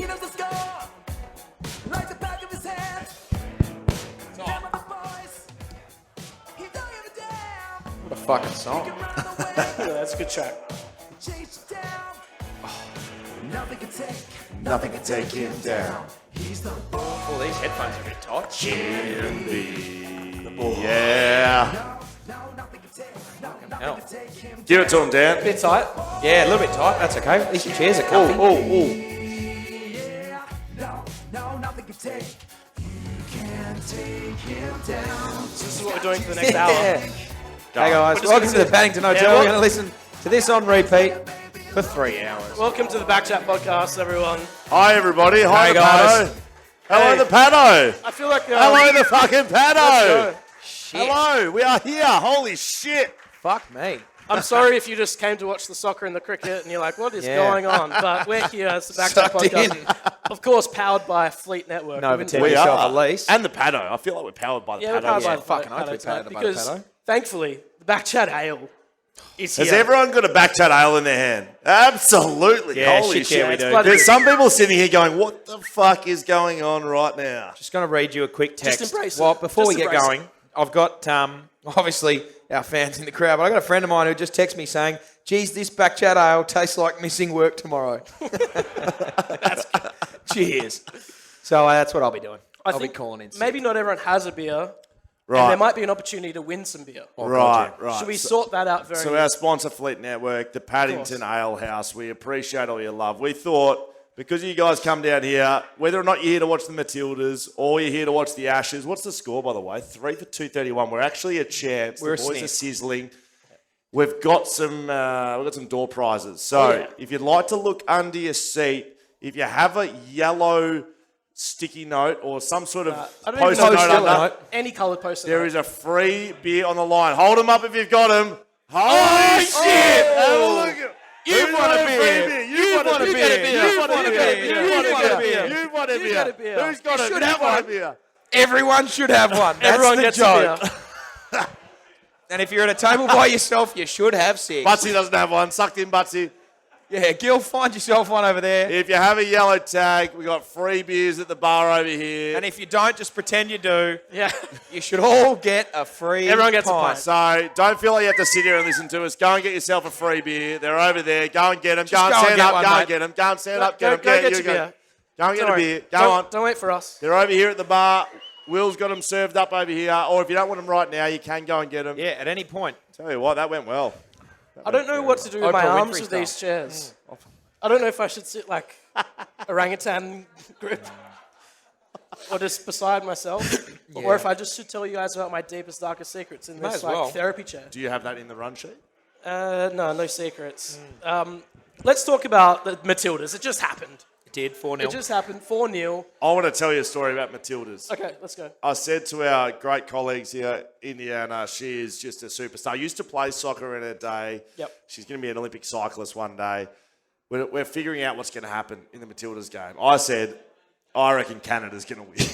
He knows the score. Like the back of his hand. Down with the boys. He don't give a damn. What a fucking song. Yeah, that's a good track. Chase you down. Nothing can take him down. He's the boy. Oh, these headphones are a bit tight. Yeah. No, nothing can Hell. take him Give it to him, Dan. Bit tight. Yeah, a little bit tight. That's okay. At least your chairs are comfy. down. No, nothing can take. You can't take him down. This is what we're doing for the next hour. Hey guys, just welcome gonna to the Paddington Hotel. well- We're going to listen to this on repeat for 3 hours. Welcome to the BackChat Podcast, everyone. Hi, everybody. Hi, Hey, the guys. Paddo. Hello, Hey. the Paddo. I feel like Hello, the fucking Paddo. go. Shit. Hello, we are here. Holy shit. Fuck me. I'm sorry if you just came to watch the soccer and the cricket and you're like, what is Yeah. going on? But we're here. It's the BackChat Sucked Podcast. in. Of course, powered by Fleet Network. No, We but wouldn't- tell We yourself are. a lease. And the Paddo. I feel like we're powered by the Yeah, we're Paddo. powered by fucking the oath we're Paddo powered tonight by the because Paddo. thankfully the BackChat Ale is here. Has everyone got a BackChat ale in their hand? Absolutely. Yeah, Holy shit, shit. yeah, we It's do. bloody- There's some people sitting here going, what the fuck is going on right now? Just going to read you a quick text. embrace it. Well, before Just we get embrace going, I've got obviously our fans in the crowd, but I've got a friend of mine who just texted me saying, geez, this BackChat ale tastes like missing work tomorrow. Cheers. So that's what I'll be doing. I'll be think calling in. sick. Maybe not everyone has a beer. Right. And there might be an opportunity to win some beer. Right. Should we sort that out very So our sponsor, Fleet Network, the Paddington Ale House, we appreciate all your love. We thought, because you guys come down here, whether or not you're here to watch the Matildas or you're here to watch the Ashes, what's the score, by the way? 3 for 231. We're actually a chance. We're the a boys sniff. are sizzling. We've got some door prizes. So if you'd like to look under your seat, if you have a yellow sticky note or some sort of I don't even post-it know note still under, any coloured poster. there is a free beer on the line. Hold them up if you've got them. Holy shit! Have a look at You've Who's won a got beer. free You've won a beer. You've won a beer. You've won a beer. You've won a You got a beer. beer. Who's got You it? should You've have won a one. beer. Everyone should have one. That's Everyone the gets joke. a beer. And if you're at a table by yourself, you should have 6. Butsy doesn't have one. Sucked in, Butsy. Yeah, Gil, find yourself one over there. If you have a yellow tag, we got free beers at the bar over here. And if you don't, just pretend you do. Yeah. You should all get a free Everyone gets a pint. pint. So don't feel like you have to sit here and listen to us. Go and get yourself a free beer. They're over there. Go and get them. Go and go and stand get up. one, Go mate. and get them. Go and stand up. Go Get them. get you your beer. Go and get a Sorry. beer. Go on. Don't wait for us. They're over here at the bar. Will's got them served up over here. Or if you don't want them right now, you can go and get them. Yeah, at any point. Tell you what, that went well. I don't know what to do with my Oprah arms Winfrey with style. these chairs. I don't know if I should sit like orangutan grip or just beside myself, or if I just should tell you guys about my deepest, darkest secrets in Might this as well. therapy chair. Do you have that in the run sheet? No secrets. Let's talk about the Matildas. It just happened. It did, 4-0. It just happened. 4-0. I want to tell you a story about Matildas. Okay, let's go. I said to our great colleagues here, Indiana, she is just a superstar. Used to play soccer in her day. Yep. She's going to be an Olympic cyclist one day. We're figuring out what's going to happen in the Matildas game. I said, I reckon Canada's going to win.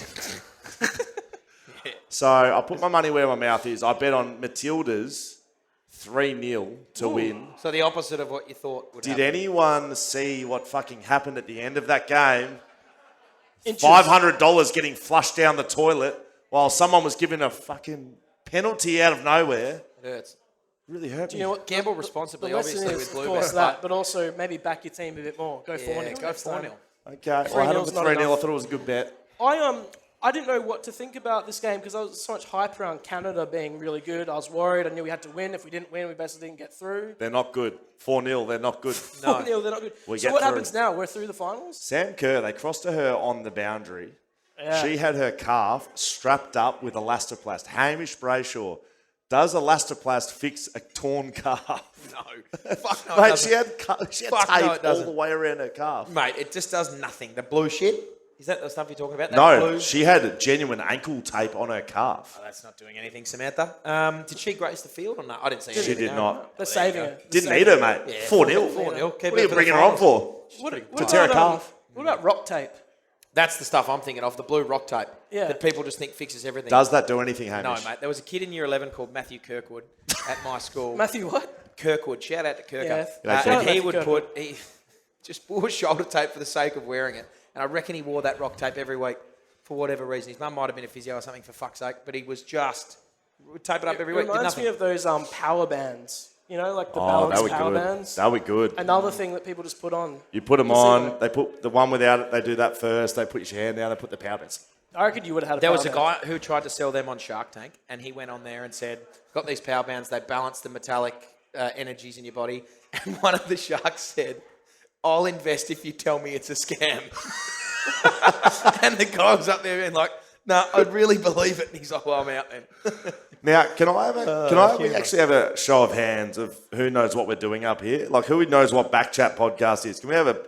So I put my money where my mouth is. I bet on Matildas 3-0 to win. So the opposite of what you thought would Did happen. anyone see what fucking happened at the end of that game? Inches. $500 getting flushed down the toilet while someone was given a fucking penalty out of nowhere. It hurts. Really hurt me. You know what? Gamble The responsibly, lesson obviously, is, with of course, BlueBet. that, but also maybe back your team a bit more. Go 4-0. Yeah, go 4-0. Okay, well, I had him 3-0's for not 3-0. I enough. thought it was a good bet. I didn't know what to think about this game because there was so much hype around Canada being really good. I was worried. I knew we had to win. If we didn't win, we basically didn't get through. They're not good. 4-0, they're not good. 4-0, they're not good. We So get what through. happens now? We're through the finals? Sam Kerr, they crossed to her on the boundary. Yeah. She had her calf strapped up with elastoplast. Hamish Brayshaw. Does elastoplast fix a torn calf? No. Fuck no, it Mate, doesn't. she had Fuck no, tape it all doesn't. the way around her calf. Mate, it just does nothing. The blue shit? Is that the stuff you're talking about? That No, blue? she had genuine ankle tape on her calf. Oh, that's not doing anything, Samantha. Did she grace the field or not? I didn't see She anything. did not. They're saving her. Didn't need her, mate. Yeah, 4-0. 4-0. Keep What are you her for bringing the her on finals. for? What tear a about, calf? What about rock tape? That's the stuff I'm thinking of, the blue rock tape. Yeah. That people just think fixes everything. Does that do anything, No, Hamish? mate. There was a kid in year 11 called Matthew Kirkwood at my school. Matthew, what? Kirkwood. Shout out to Kirko. Yeah. Shout out And he Matthew would Kirkwood. he just wore shoulder tape for the sake of wearing it. And I reckon he wore that rock tape every week for whatever reason. His mum might have been a physio or something, for fuck's sake, but he was just would tape it up every week. It reminds me of those power bands. You know, like the that balance would power good. bands. That would good. Another thing that people just put on. You put them You see on. them. They put the one without it. They do that first. They put your hand down. They put the power bands. I reckon you would have had a There power was a band. guy who tried to sell them on Shark Tank, and he went on there and said, got these power bands, they balance the metallic energies in your body. And one of the sharks said, I'll invest if you tell me it's a scam. And the guy was up there being like, no, I'd really believe it. And he's like, well, I'm out then. Now, can we actually have a show of hands of who knows what we're doing up here? Like, who knows what BackChat Podcast is? Can we have a...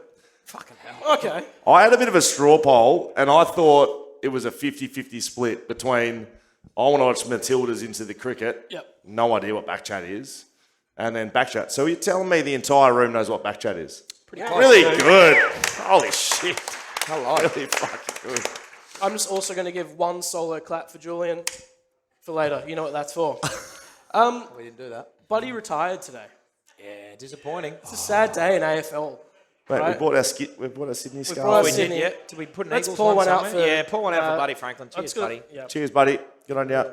Fucking hell. Okay. I had a bit of a straw poll, and I thought it was a 50-50 split between I want to watch Matildas into the cricket. Yep. No idea what BackChat is. And then BackChat. So you're telling me the entire room knows what BackChat is? Pretty close. Really good. Holy shit. Hello. Really fucking good. I'm just also going to give one solo clap for Julian for later. You know what that's for. We didn't do that. Buddy retired today. Yeah, disappointing. It's a sad day in AFL. Wait, Right. we bought our Sydney brought Scarf. our We Sydney. did, yeah. Did we put an Let's Eagles pour one out somewhere? for, Yeah, pour one out for Buddy Franklin. I'm Cheers, just gonna- buddy. yeah. Cheers, buddy. Good on you.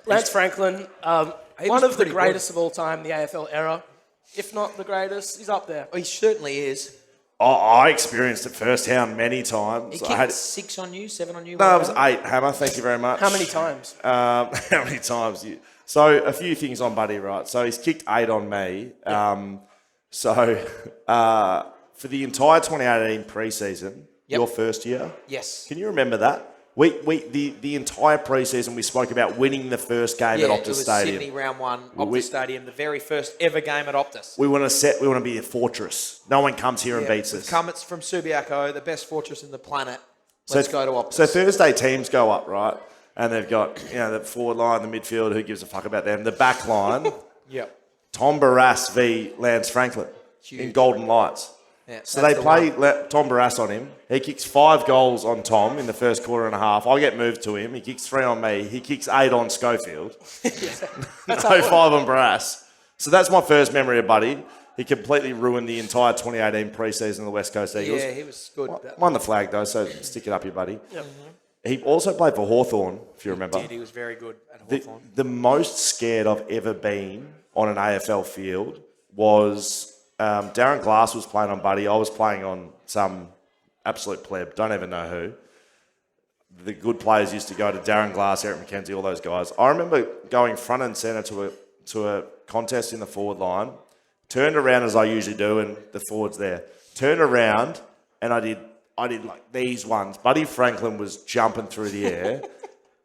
Lance Franklin, He one was of the pretty greatest of all time, the AFL era. If not the greatest, he's up there. Oh, he certainly is. I experienced it firsthand many times. He kicked 6 on you, 7 on you. No, one it was time. 8. Hammer, thank you very much. How many times? How many times? So a few things on Buddy, right? So he's kicked 8 on me. For the entire 2018 pre-season, your first year, Yes. can you remember that? The entire pre-season we spoke about winning the first game Yeah, at it Optus was Stadium. Sydney round 1, Optus Stadium, the very first ever game at Optus. We want to be a fortress. No one comes here and beats us. It's from Subiaco, the best fortress in the planet. Let's go to Optus. So Thursday teams go up, right? And they've got, the forward line, the midfield, who gives a fuck about them? The back line, Yep. Tom Barras v Lance Franklin in Golden Lights. Yeah, So that's they the play one. Tom Barras on him. He kicks 5 goals on Tom in the first quarter and a half. I get moved to him. He kicks 3 on me. He kicks 8 on Schofield. No 5 on Barras. So that's my first memory of Buddy. He completely ruined the entire 2018 preseason of the West Coast Eagles. Yeah, he was good. Won the flag though, so stick it up, your buddy. Yep. He also played for Hawthorn, if you remember. He was very good at The, Hawthorn. the most scared I've ever been on an AFL field was Darren Glass was playing on Buddy. I was playing on some absolute pleb. Don't even know who. The good players used to go to Darren Glass, Eric McKenzie, all those guys. I remember going front and centre to a contest in the forward line. Turned around as I usually do, and the forward's there. Turned around, and I did like these ones. Buddy Franklin was jumping through the air.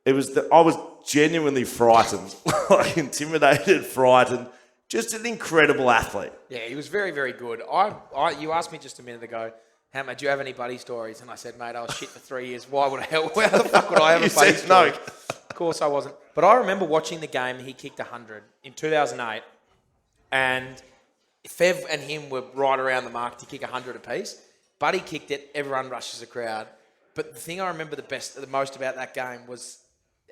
I was genuinely frightened, like intimidated, frightened. Just an incredible athlete. Yeah, he was very, very good. You asked me just a minute ago, Hammer, do you have any buddy stories? And I said, mate, I was shit for 3 years. Why would how the fuck would I have a You buddy said story? no. Of course I wasn't. But I remember watching the game. He kicked 100 in 2008. And Fev and him were right around the mark to kick 100 apiece. Buddy kicked it. Everyone rushes the crowd. But the thing I remember the most about that game was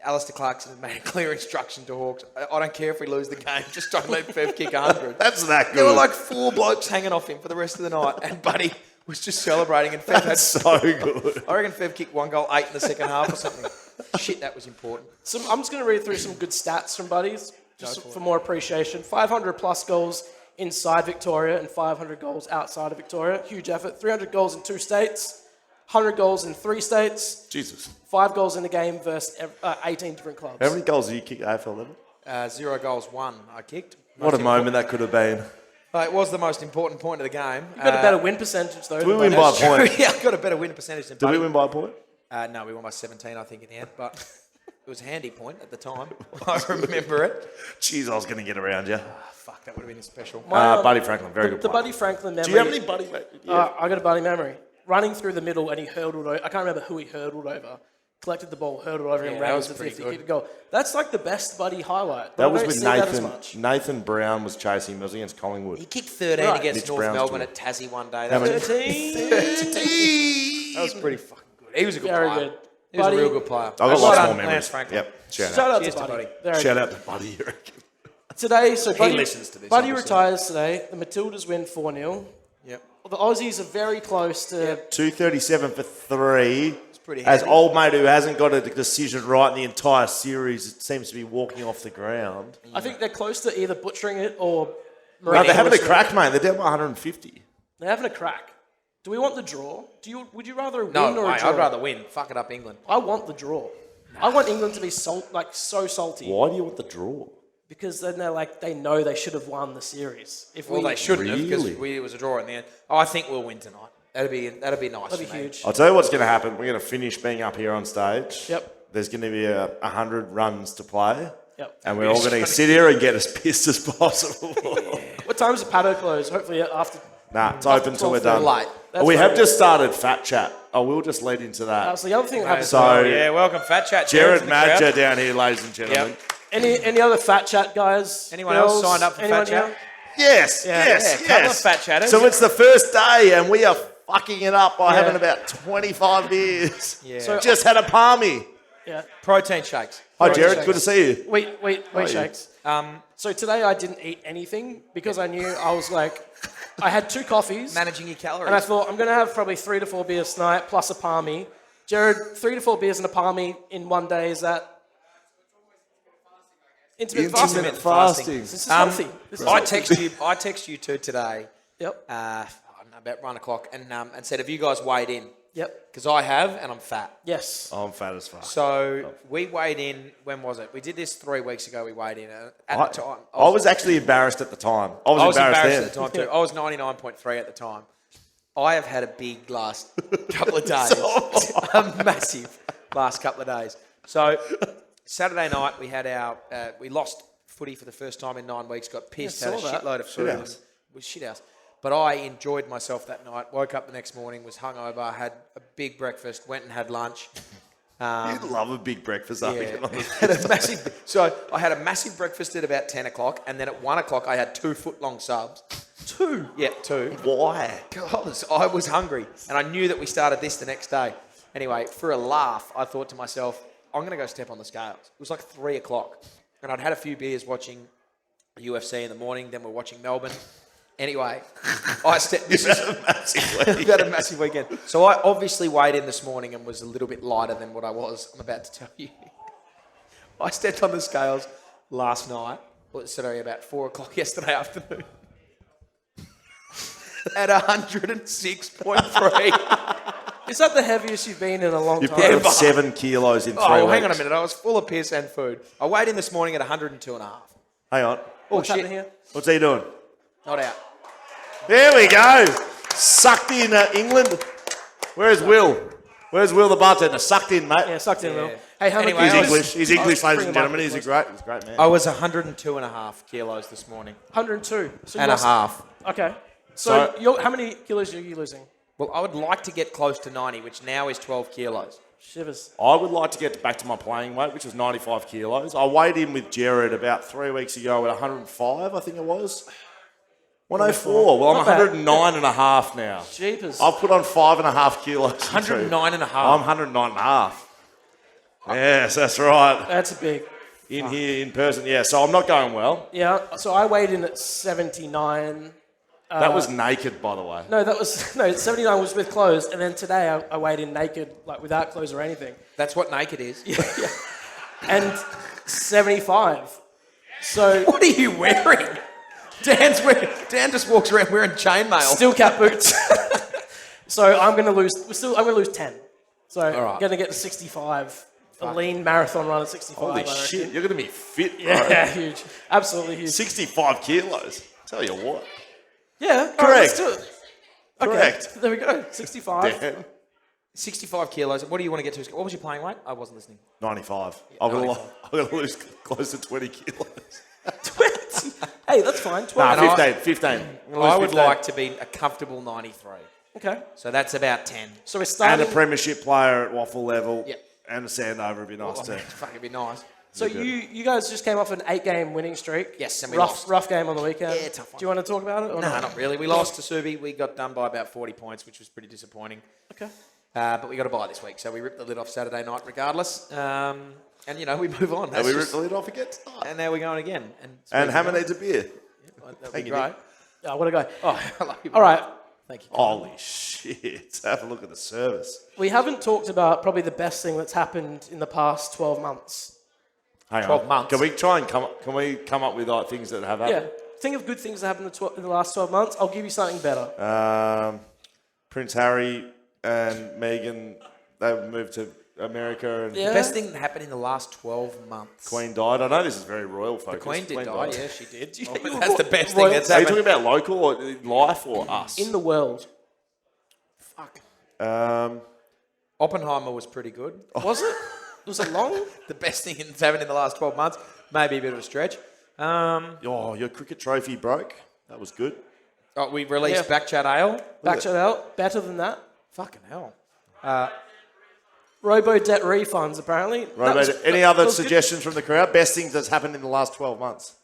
Alistair Clarkson had made a clear instruction to Hawks. I don't care if we lose the game. Just try and let Fev kick 100. That's that good. There were like 4 blokes hanging off him for the rest of the night. And Buddy was just celebrating. And Fev had so good. I reckon Fev kicked 1 goal, 8 in the second half or something. Shit, that was important. I'm just going to read through some good stats from buddies, just for more appreciation. 500 plus goals inside Victoria and 500 goals outside of Victoria. Huge effort. 300 goals in 2 states, 100 goals in 3 states, Jesus. 5 goals in a game versus 18 different clubs. How many goals did you kick at AFL level? 0 goals, 1 I kicked. What a moment that could have been. It was the most important point of the game. You've got a better win percentage, though. Did we than win Buddy. by a point? Yeah, I got a better win percentage than Did we Buddy. win by a point? No, we won by 17, I think, in the end. But it was a handy point at the time. I remember it. Jeez, I was going to get around you. Fuck, that would have been special. Buddy Franklin, very good The player. Buddy Franklin memory. Do you have any Buddy? Yeah. I got a Buddy memory. Running through the middle and he hurdled over. I can't remember who he hurdled over. Collected the ball, hurdled over him, Yeah, ran that was into pretty 50, good. kicked a goal. That's like the best Buddy highlight. That I was don't with see that as Nathan. much. Nathan Brown was chasing him. It was against Collingwood. He kicked 13 Right. against Mitch North Brown's Melbourne good. at Tassie one day. How That many? was, 13. that was pretty fucking good. He was a good Very player. good. He was Buddy- a real good player. I've got Well lots done, more Lance memories. Franklin. Yep. Shout Shout out. out Cheers to to Buddy. Buddy. Very Shout good. out to Buddy. You reckon? Today, so Buddy, listens to this, Buddy obviously. retires today. The Matildas win 4-0. Yep. the Aussies are very close to. 237 for 3. pretty As heavy. old mate who hasn't got a decision right in the entire series, it seems to be walking off the ground. I think they're close to either butchering it or. No, they're having a crack, mate. They're down by 150. They're having a crack. Do we want the draw? Would you rather win No, or a mate, draw? I'd rather win. Fuck it up, England. I want the draw. I want England to be so salty. Why do you want the draw? Because then they know they should have won the series. If Well, we, they shouldn't have because Really? it was a draw in the end. Oh, I think we'll win tonight. That'd be nice. That'd be for me. huge. I'll tell you what's going to happen. We're going to finish being up here on stage. Yep. There's going to be 100 runs to play. Yep. And we're all going to sit here and get as pissed as possible. What time does the Paddo close? Hopefully after. Nah, it's open till we're 12:30. done. Late. That's We have fine. just started Fat Chat. I will just lead into that. That's the other thing that happens. So- Yeah, welcome, Fat Chat. Jared Jared's in the crowd. Madger down here, ladies and gentlemen. Yep. Any other Fat Chat guys? Anyone girls? else signed up for Anyone Fat Chat? here? Yes, Yeah, yes, a couple yes. of Fat Chatters. So it's the first day and we are fucking it up by Yeah. having about 25 beers. Yeah. So- Just had a palmy. Yeah. Protein shakes. Hi, Protein Jared. shakes. Good to see you. Wait, you? shakes. So today I didn't eat anything because I knew I had 2 coffees. Managing your calories. And I thought, I'm going to have probably 3 to 4 beers tonight, plus a palmy. Jared, 3 to 4 beers and a palmy in one day, is that intermittent fasting? Intermittent fasting. This is healthy. This is I healthy. text you two today. Yep. I don't know, about 1 o'clock, and said, "Have you guys weighed in?" Yep. Because I have, and I'm fat. Yes. Oh, I'm fat as fuck. So we weighed in. When was it? We did this 3 weeks ago. We weighed in at the time. I was actually embarrassed at the time. I was embarrassed then. at the time too. I was 99.3 at the time. I have had a big last couple of days. A massive last couple of days. So Saturday night we had we lost footy for the first time in 9 weeks. Got pissed. Yeah, had a saw that. shitload of food. Shithouse. It was shithouse. But I enjoyed myself that night. Woke up the next morning, was hungover, had a big breakfast, went and had lunch. You love a big breakfast up here. Had a massive. So I had a massive breakfast at about 10 o'clock, and then at 1 o'clock I had 2 foot-long subs. 2? Yeah, 2. Why? Because I was hungry, and I knew that we started this the next day. Anyway, for a laugh, I thought to myself, I'm going to go step on the scales. It was like 3 o'clock, and I'd had a few beers watching UFC in the morning, then we're watching Melbourne. Anyway, this is I've had a massive weekend. So I obviously weighed in this morning and was a little bit lighter than what I was. I'm about to tell you. I stepped on the scales last night, about 4 o'clock yesterday afternoon, at 106.3. Is that the heaviest you've been in a long You time? put on 7 kilos in 3 weeks. Oh, hang on a minute. I was full of piss and food. I weighed in this morning at 102.5. Hang on. What's happening here? What's he doing? Not out. There we go. Sucked in England. Where's Will? Where's Will the bartender? Sucked in, mate. Yeah, sucked in, Yeah. Will. Hey, how Anyway, many He's I was- English. He's English, bring ladies and him up, gentlemen. He's a great man. I was 102.5 kilos this morning. 102. So you And a lost- half. Okay. So- How many kilos are you losing? Well, I would like to get close to 90, which now is 12 kilos. Shivers. I would like to get back to my playing weight, which was 95 kilos. I weighed in with Jared about 3 weeks ago at 105, I think it was. 104. Well, I'm Not bad. 109 and a half now. Jeepers. I've put on 5.5 kilos. 109.5. I'm 109 and a half. Yes, that's right. That's a big. In here, in person. Yeah, so I'm not going well. Yeah. So I weighed in at 79. That was naked, by the way. No, 79 was with clothes, and then today I weighed in naked, like without clothes or anything, That's what naked is. and 75. So What are you wearing? Dan just walks around wearing chainmail. steel cap boots. So I'm gonna lose. I'm gonna lose 10. So right. I'm gonna get to 65. A lean marathon run at 65. Holy I reckon. shit, you're going to be fit, bro. Yeah, huge. Absolutely huge. 65 kilos. Tell you what. Yeah. Correct. All right, let's do it. Okay, Correct. there we go. 65. Damn. 65 kilos. What do you want to get to? What was your playing weight? I wasn't listening. 95. I'm going to lose close to 20 kilos. 20. Hey, that's fine. 12. Nah, And 15. I'm gonna I lose would 15. like to be a comfortable 93. Okay. So that's about 10. So we're And starting. a premiership player at waffle level. Yep. And a Sandover would be nice too. Fuck, it'd be nice. So you guys just came off an 8-game winning streak. Yes, and we lost. Rough game on the weekend. Yeah, tough one. Do you want to talk about it? Or No, not really. We lost to Subi. We got done by about 40 points, which was pretty disappointing. Okay. But we got a bye this week, so we ripped the lid off Saturday night regardless. And, we move on. And That's we just- ripped the lid off again. And now we're going again. And Hammer needs a beer. That'd be Thank you, great. Nick. Yeah, what a guy. Oh, I love you. All right. Thank you. Holy shit. Have a look at the service. We haven't talked about probably the best thing that's happened in the past 12 months. Hang 12 on. months. Can we try and come up with like things that have happened? Yeah. Think of good things that happened in the last 12 months. I'll give you something better. Prince Harry and Meghan, they moved to America, and Yeah. The best thing that happened in the last 12 months. Queen died. I know this is very royal focused. The Queen did die, died. yeah, she did. you- That's the best Royal- thing that's Are you happened. talking about local or in life or us? In the world. Fuck. Oppenheimer was pretty good. Was it? Was it long? The best thing that's happened in the last 12 months. Maybe a bit of a stretch. Your cricket trophy broke. That was good. We released Yeah. BackChat Ale. BackChat out. Better than that. Fucking hell. Robo debt refunds, apparently. Any that other was good. suggestions from the crowd? Best things that's happened in the last 12 months?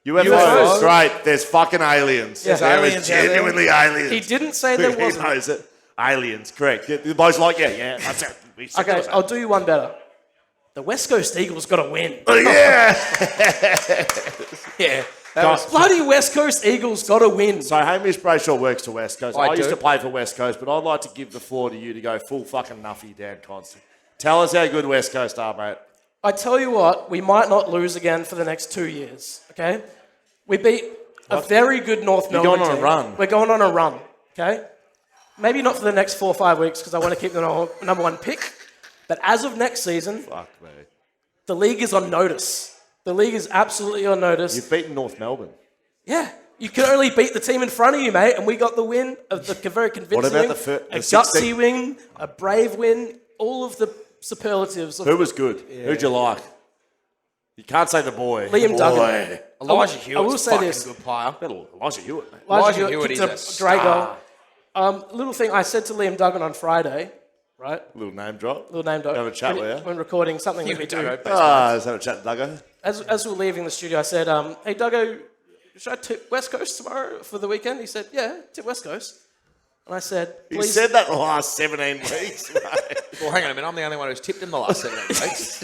UFOs. UFOs. Great. There's fucking aliens. There's There is aliens out there. genuinely aliens. He didn't say there Who wasn't. knows it? Aliens, correct. The boys like, yeah, that's it. We said there Okay, was I'll do you one better. The West Coast Eagles got to win. Oh, yeah. Yeah. That was, Bloody West Coast Eagles got to win. So Hamish Brayshaw works to West Coast. I used do. to play for West Coast, but I'd like to give the floor to you to go full fucking nuffy, Dan Const. Tell us how good West Coast are, mate. I tell you what, we might not lose again for the next 2 years, okay? We beat a very good North You're Melbourne going on a team. run. We're going on a run, okay? Maybe not for the next 4 or 5 weeks because I want to keep the number one pick. But as of next season, Fuck me. the league is on notice. The league is absolutely on notice. You've beaten North Melbourne. Yeah, you can only beat the team in front of you, mate, and we got the win, a very convincing What about win, the a 16 gutsy win, a brave win, all of the superlatives of Who was good? Who'd you like? You can't say the boy. Liam Boy. Duggan. Elijah I Hewitt's will say fucking this. good player. Elijah Hewitt, mate. Elijah Hewitt kicked is a great star. goal. Little thing I said to Liam Duggan on Friday, right? Little name drop. Little name dog. Have a chat with you. When recording something that we do. Let's have a chat, Duggo. As we were leaving the studio, I said, hey, Duggo, should I tip West Coast tomorrow for the weekend? He said, yeah, tip West Coast. And I said, He please. said that the last 17 weeks, mate. Well, hang on a minute. I'm the only one who's tipped him the last 7 weeks.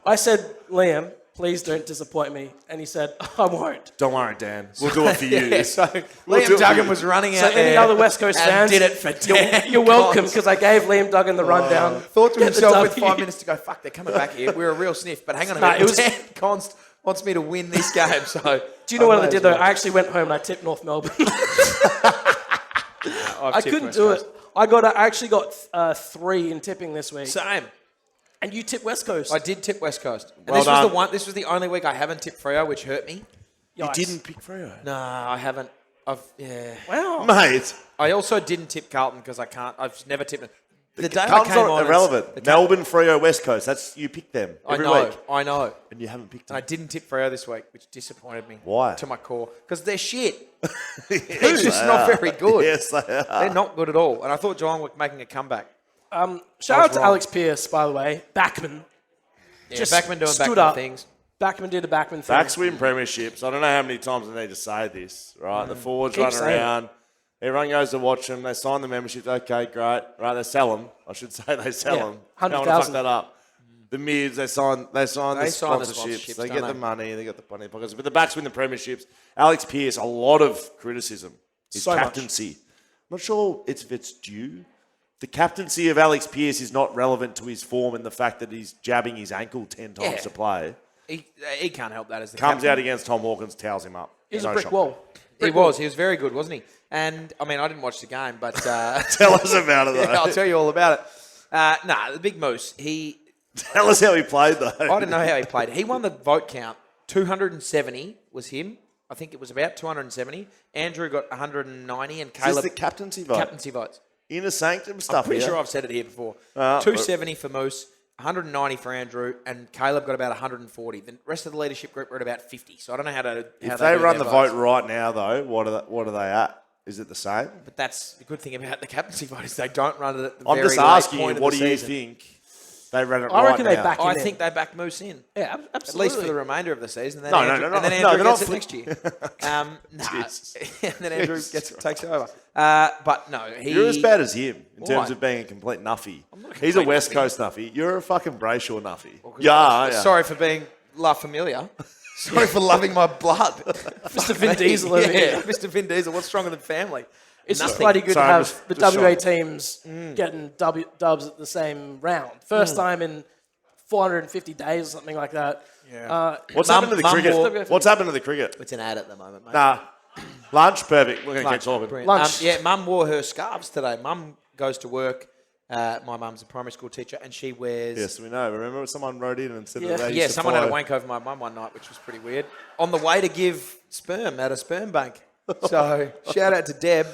I said, Liam, please don't disappoint me. And he said, I won't. Don't worry, Dan. We'll do it for you. Yeah, so We'll do Liam it Duggan for was running So out there any other West Coast and fans, did it for you're welcome because I gave Liam Duggan the rundown. Thought to Get the himself with W. 5 minutes to go, fuck, they're coming back here. We're a real sniff. But hang on a Nah, minute. it was- Dan Const wants me to win this game. So Do you know what I may did as though? well. I actually went home and I tipped North Melbourne. I've I tipped couldn't West do Coast. it. I actually got 3 in tipping this week. Same. And you tipped West Coast. I did tip West Coast. And Well this was done. the one. This was the only week I haven't tipped Freo, which hurt me. You Yikes. didn't pick Freo. No, I haven't. Yeah. Wow. Mate, I also didn't tip Carlton because I can't. I've never tipped it. The day I Carlton's came not on, irrelevant. Melbourne, Freo, West Coast. That's you pick them every week. I know. And you haven't picked And I them. didn't tip Freo this week, which disappointed me. Why? To my core. Because they're shit. They're just not very good. Yes, they are. They're not good at all. And I thought Geelong were making a comeback. Shout out to wrong. Alex Pearce, by the way. Backman. Yeah, Just Backman doing stood Backman up. things. Backman did a Backman thing. Backs win premierships. I don't know how many times I need to say this, right? The forwards Keep run saying it. around. Everyone goes to watch them. They sign the memberships. Okay, great. Right, they sell them. I should say they sell Yeah, them. Don't want to 100,000. fuck that up. The mids, they sign the sign the sponsorships. sponsorships, They don't get the they? money. They get the money pockets. But the backs win the premierships. Alex Pearce, a lot of criticism. His So much. captaincy. I'm not sure if it's due. The captaincy of Alex Pearce is not relevant to his form and the fact that he's jabbing his ankle 10 times Yeah. to play. He can't help that as the Comes captain. out against Tom Hawkins, towels him up. He's No a brick shot. wall. He was very good, wasn't he? And, I mean, I didn't watch the game, but... Tell us about it, though. yeah, I'll tell you all about it. The Big Moose, Tell us how he played, though. I didn't know how he played. He won the vote count. 270 was him. I think it was about 270. Andrew got 190 and Is this Caleb... the captaincy vote? captaincy votes. Inner sanctum stuff I'm pretty here. sure I've said it here before. 270 for Moose, 190 for Andrew, and Caleb got about 140. The rest of the leadership group were at about 50. So I don't know how If they they do run their the votes. vote right now, though, what are they at? Is it the same? But that's the good thing about the captaincy vote is they don't run it at the I'm very just late asking point you, of what the do you season. think they ran it I right reckon they now? back him I in. think they back Moose in. Yeah, At absolutely. least for the remainder of the season. Then No, Andrew, no, and then no, Andrew they're gets not it next year. Jesus. and then Andrew Jesus takes over. But no, You're as bad as him in terms Why? of being a complete nuffy. not a He's a complete West nuffy. Coast nuffy. You're a fucking Brayshaw nuffy. Yeah. Sorry for being La Familia. Sorry for loving my blood. Mr. Vin Diesel over here. Mr. Vin Diesel. What's stronger than family? It's just Nothing. bloody good to Sorry, have just the showing. WA teams getting dubs at the same round. First time in 450 days or something like that. Yeah. What's happened to the cricket? wore- What's happened to the cricket? It's an ad at the moment, mate. Nah. Lunch, perfect. We're going to keep talking. Brilliant. Lunch. Yeah, Mum wore her scarves today. Mum goes to work. My mum's a primary school teacher, and she wears... Yes, we know. Remember someone wrote in and said Yeah. that they Yeah, used to someone had a follow- wank over my mum one night, which was pretty weird. On the way to give sperm at a sperm bank. So, shout out to Deb.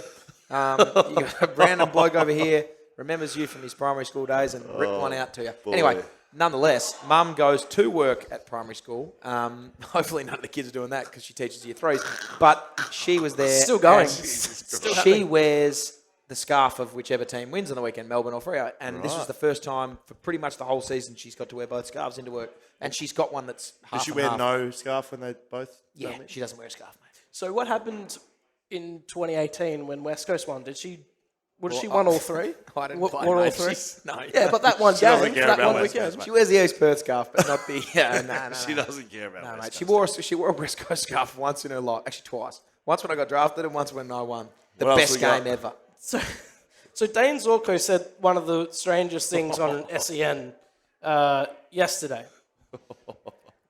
You got a random bloke over here, remembers you from his primary school days and ripped one out to you. boy. Anyway, nonetheless, Mum goes to work at primary school. Hopefully none of the kids are doing that because she teaches year threes. But she was there. Still going. and Still she happening. wears the scarf of whichever team wins on the weekend, Melbourne or Freo. And this was the first time for pretty much the whole season she's got to wear both scarves into work. And she's got one that's half Did she and wear half. no scarf when they both? Yeah, done it? she doesn't wear a scarf, mate. So what happened in 2018 when West Coast won? Did she won all three? I didn't Won play, all mate. three? No. Yeah, but that one She doesn't game, care that about one West weekend. Coast, She wears the East Perth scarf, but not the... no. She doesn't care about No, West mate. Coast. She wore a West Coast scarf once in her life. Actually, twice. Once when I got drafted and once when I won. The What else best we got? game ever. So Dane Zorko said one of the strangest things on SEN yesterday.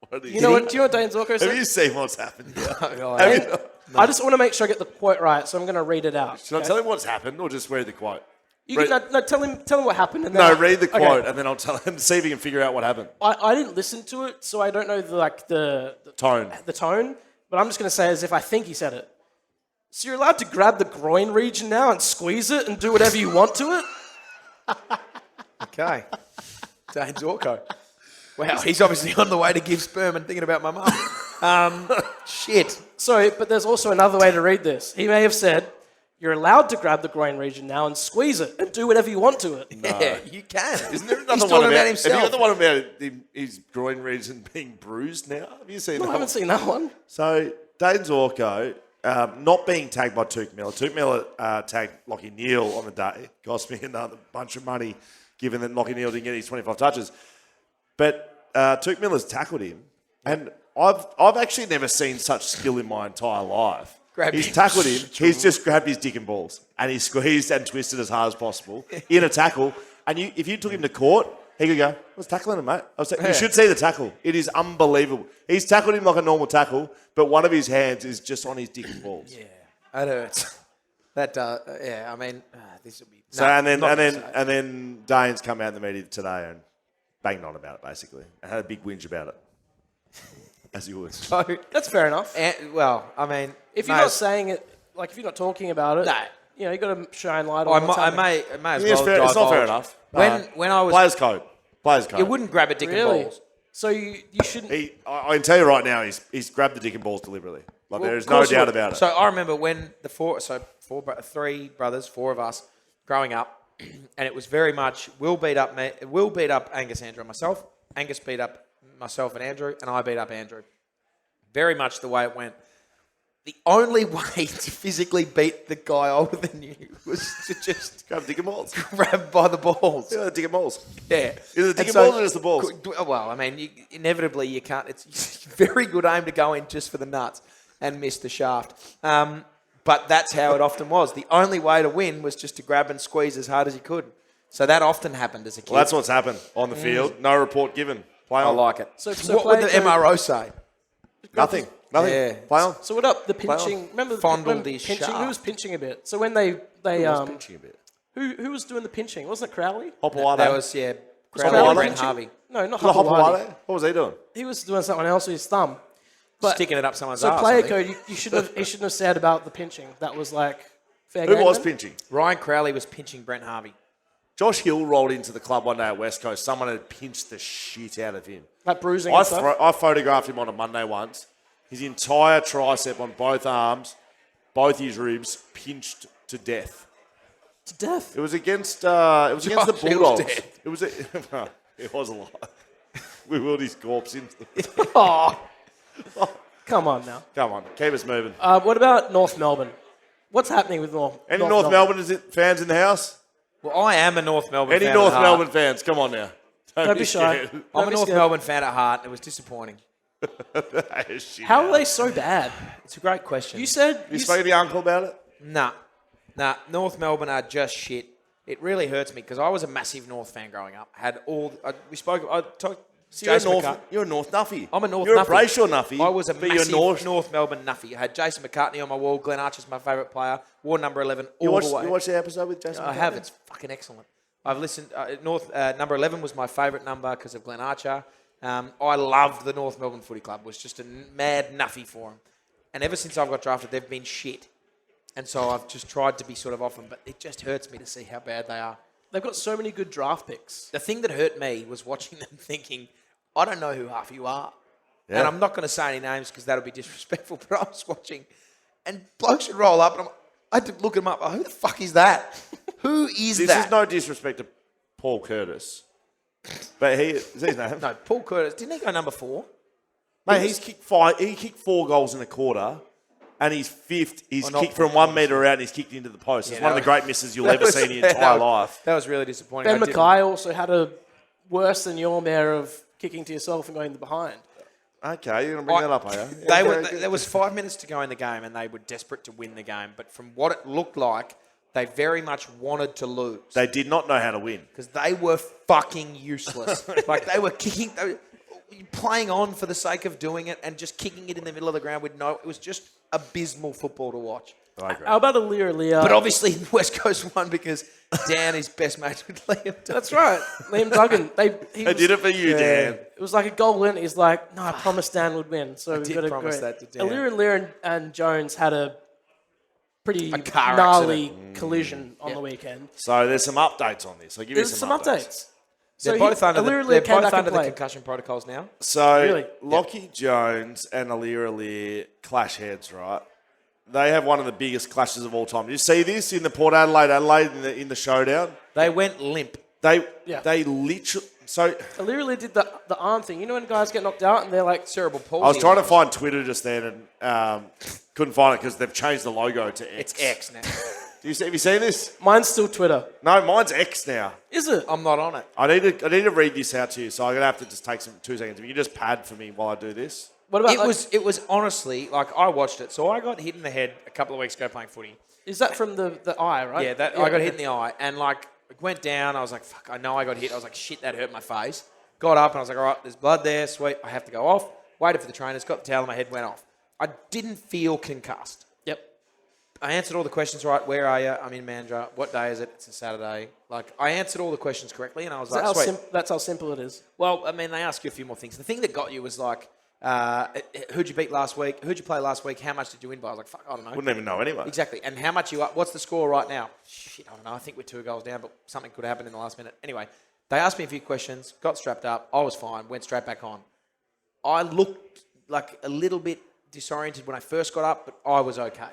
What is Do you know what Dane Zorko Have said? you seen what's happened here? And I just want to make sure I get the quote right, so I'm going to read it out. Should I tell him what's happened or just read the quote? You can, no, tell him what happened. And then No, read the Okay. quote and then I'll tell him, see if he can figure out what happened. I didn't listen to it, so I don't know the Tone. tone, but I'm just going to say as if I think he said it. So you're allowed to grab the groin region now and squeeze it and do whatever you want to it? Okay. Dane Zorko. Wow, he's obviously on the way to give sperm and thinking about my mum. Shit. Sorry, but there's also another way to read this. He may have said, you're allowed to grab the groin region now and squeeze it and do whatever you want to it. Yeah, you can. Isn't there He's another talking one about Have you himself. got the one about his groin region being bruised now? Have you seen No, that I haven't one? seen that one. So, Dane Zorko, not being tagged by Took Miller. Took Miller tagged Lockie Neal on the day. Cost me another bunch of money, given that Lockie Neal didn't get his 25 touches. But Took Miller's tackled him, and I've actually never seen such skill in my entire life. He's tackled him. He's just grabbed his dick and balls, and he squeezed and twisted as hard as possible in a tackle. And if you took him to court, he could go, I was tackling him, mate. You should see the tackle. It is unbelievable. He's tackled him like a normal tackle, but one of his hands is just on his dick and balls. Yeah, that hurts. That does. Yeah, I mean, this would be. So and then Dane's come out in the media today and banged on about it basically, and had a big whinge about it, as you would. So, That's fair enough. well, I mean, If you're not saying it, like if you're not talking about it, No. you know, you got to shine light I on what's may happening. as Yeah, well. it's not fair divulge. enough. When I was, Players code. you wouldn't grab a dick Really? and balls. So you shouldn't. I can tell you right now, he's grabbed the dick and balls deliberately. Like there is Of no course you doubt would. about it. So I remember when three brothers, four of us, growing up, and it was very much Will beat up Angus, Andrew, and myself. Angus beat up myself and Andrew, and I beat up Andrew. Very much the way it went. The only way to physically beat the guy older than you was to just Grab dick and balls. grab by the balls. Yeah, dick and balls. Yeah. Is it dick And and so- balls or just the balls? Well, I mean, inevitably you can't. It's very good aim to go in just for the nuts and miss the shaft. But that's how it often was. The only way to win was just to grab and squeeze as hard as you could. So that often happened as a kid. Well, that's what's happened on the field. No report given. Play I on. like it. So what would the play- MRO say? Nothing. Yeah. Play on. So what up? The pinching. Remember Fondled when his pinching? shaft. Who was pinching a bit? So when they Was pinching a bit. who was doing the pinching? Wasn't it Crowley? Hopawade. That was, Was Crowley Crowley and Brent pinching? Harvey. No, not Was it Hopawade. Hopawade? What was he doing? He was doing something else with his thumb. But Sticking it up someone's so ass. player I think. code, he shouldn't have said about the pinching. That was like fair Who game. was then? pinching? Ryan Crowley was pinching Brent Harvey. Josh Hill rolled into the club one day at West Coast. Someone had pinched the shit out of him. Like bruising and stuff. I photographed him on a Monday once. His entire tricep on both arms, both his ribs, pinched to death. To death. It was against the Josh Hill's Bulldogs. dead. It was it was a lot. We wheeled his corpse into the... Oh, come on now. Come on, keep us moving. What about North Melbourne? What's happening with North? Any North Melbourne fans in the house? Well, I am a North Melbourne Any fan. North at heart. Melbourne fans? Come on now. Don't be shy. scared. I'm Don't a be North scared. Melbourne fan at heart. It was disappointing. Shit. How are they so bad? It's a great question. You said You spoke to your uncle about it? Nah. Nah, North Melbourne are just shit. It really hurts me because I was a massive North fan growing up. Had all we spoke. I talked. You're a North Nuffy. I'm a North. You're Nuffy. a Brayshaw Nuffy. I was a but massive you're North Melbourne Nuffy. I had Jason McCartney on my wall. Glenn Archer's my favourite player. Ward number 11. You all the way. watched the episode with Jason? I have. It's fucking excellent. I've listened. Number 11 was my favourite number because of Glenn Archer. I loved the North Melbourne Footy Club. Was just a mad nuffy for them. And ever since I've got drafted, they've been shit. And so I've just tried to be sort of off them, but it just hurts me to see how bad they are. They've got so many good draft picks. The thing that hurt me was watching them thinking, I don't know who half you are. Yeah. And I'm not going to say any names because that'll be disrespectful, but I was watching, and blokes would roll up, and I had to look them up. Who the fuck is that? Who is that? This is no disrespect to Paul Curtis, but is his name? No, Paul Curtis. Didn't he go number 4? Mate, he's kicked 5. He kicked 4 goals in a quarter, and he's fifth. He's not kicked from 1 metre out, and he's kicked into the post. It's Yeah, one of the great misses you'll ever see in your entire life. That was really disappointing. Ben Mackay also had a worse than your mare of kicking to yourself and going behind. Okay, you're going to bring that up, are you? There was 5 minutes to go in the game, and they were desperate to win the game. But from what it looked like, they very much wanted to lose. They did not know how to win. Because they were fucking useless. Like, they were kicking... playing on for the sake of doing it and just kicking it in the middle of the ground with no... It was just abysmal football to watch. I agree. How about Leah? But obviously, West Coast won because Dan is best mates with Liam. That's right. Liam Duggan. They did it for you, Dan. It was like a goal in. He's like, no, I promised Dan would win. So I we've did got to promise agree. that to Dan. Lear and Jones had a pretty car gnarly collision on the weekend. So there's some updates on this. I'll give you There's some some updates. They're both under Lear came back and the played. concussion protocols now. So Really? Lockie Jones and Lear clash heads, right? They have one of the biggest clashes of all time. Did you see this in the Port Adelaide in the showdown? They went limp. They literally. So Lear did the arm thing. You know when guys get knocked out and they're like Cerebral palsy. I was trying to find Twitter just then and couldn't find it because they've changed the logo to X. It's X now. Have you seen this? Mine's still Twitter. No, mine's X now. Is it? I'm not on it. I need to read this out to you, so I'm gonna have to just take 2 seconds. If you just pad for me while I do this. What about It was honestly, like, I watched it. So I got hit in the head a couple of weeks ago playing footy. Is that from the eye, right? Yeah, I got hit in the eye. And, like, it went down. I was like, fuck, I know I got hit. I was like, shit, that hurt my face. Got up and I was like, all right, there's blood there. Sweet. I have to go off. Waited for the trainers. Got the towel and my head went off. I didn't feel concussed. Yep. I answered all the questions right. Where are you? I'm in Mandurah. What day is it? It's a Saturday. Like, I answered all the questions correctly, and I was like, sweet. That's how simple it is. Well, I mean, they ask you a few more things. The thing that got you was like, who'd you beat last week? Who'd you play last week? How much did you win by? I was like, fuck, I don't know. Wouldn't even know anyway. Exactly. And how much you up? What's the score right now? Shit, I don't know. I think we're 2 goals down, but something could happen in the last minute. Anyway, they asked me a few questions, got strapped up. I was fine, went straight back on. I looked like a little bit disoriented when I first got up, but I was okay.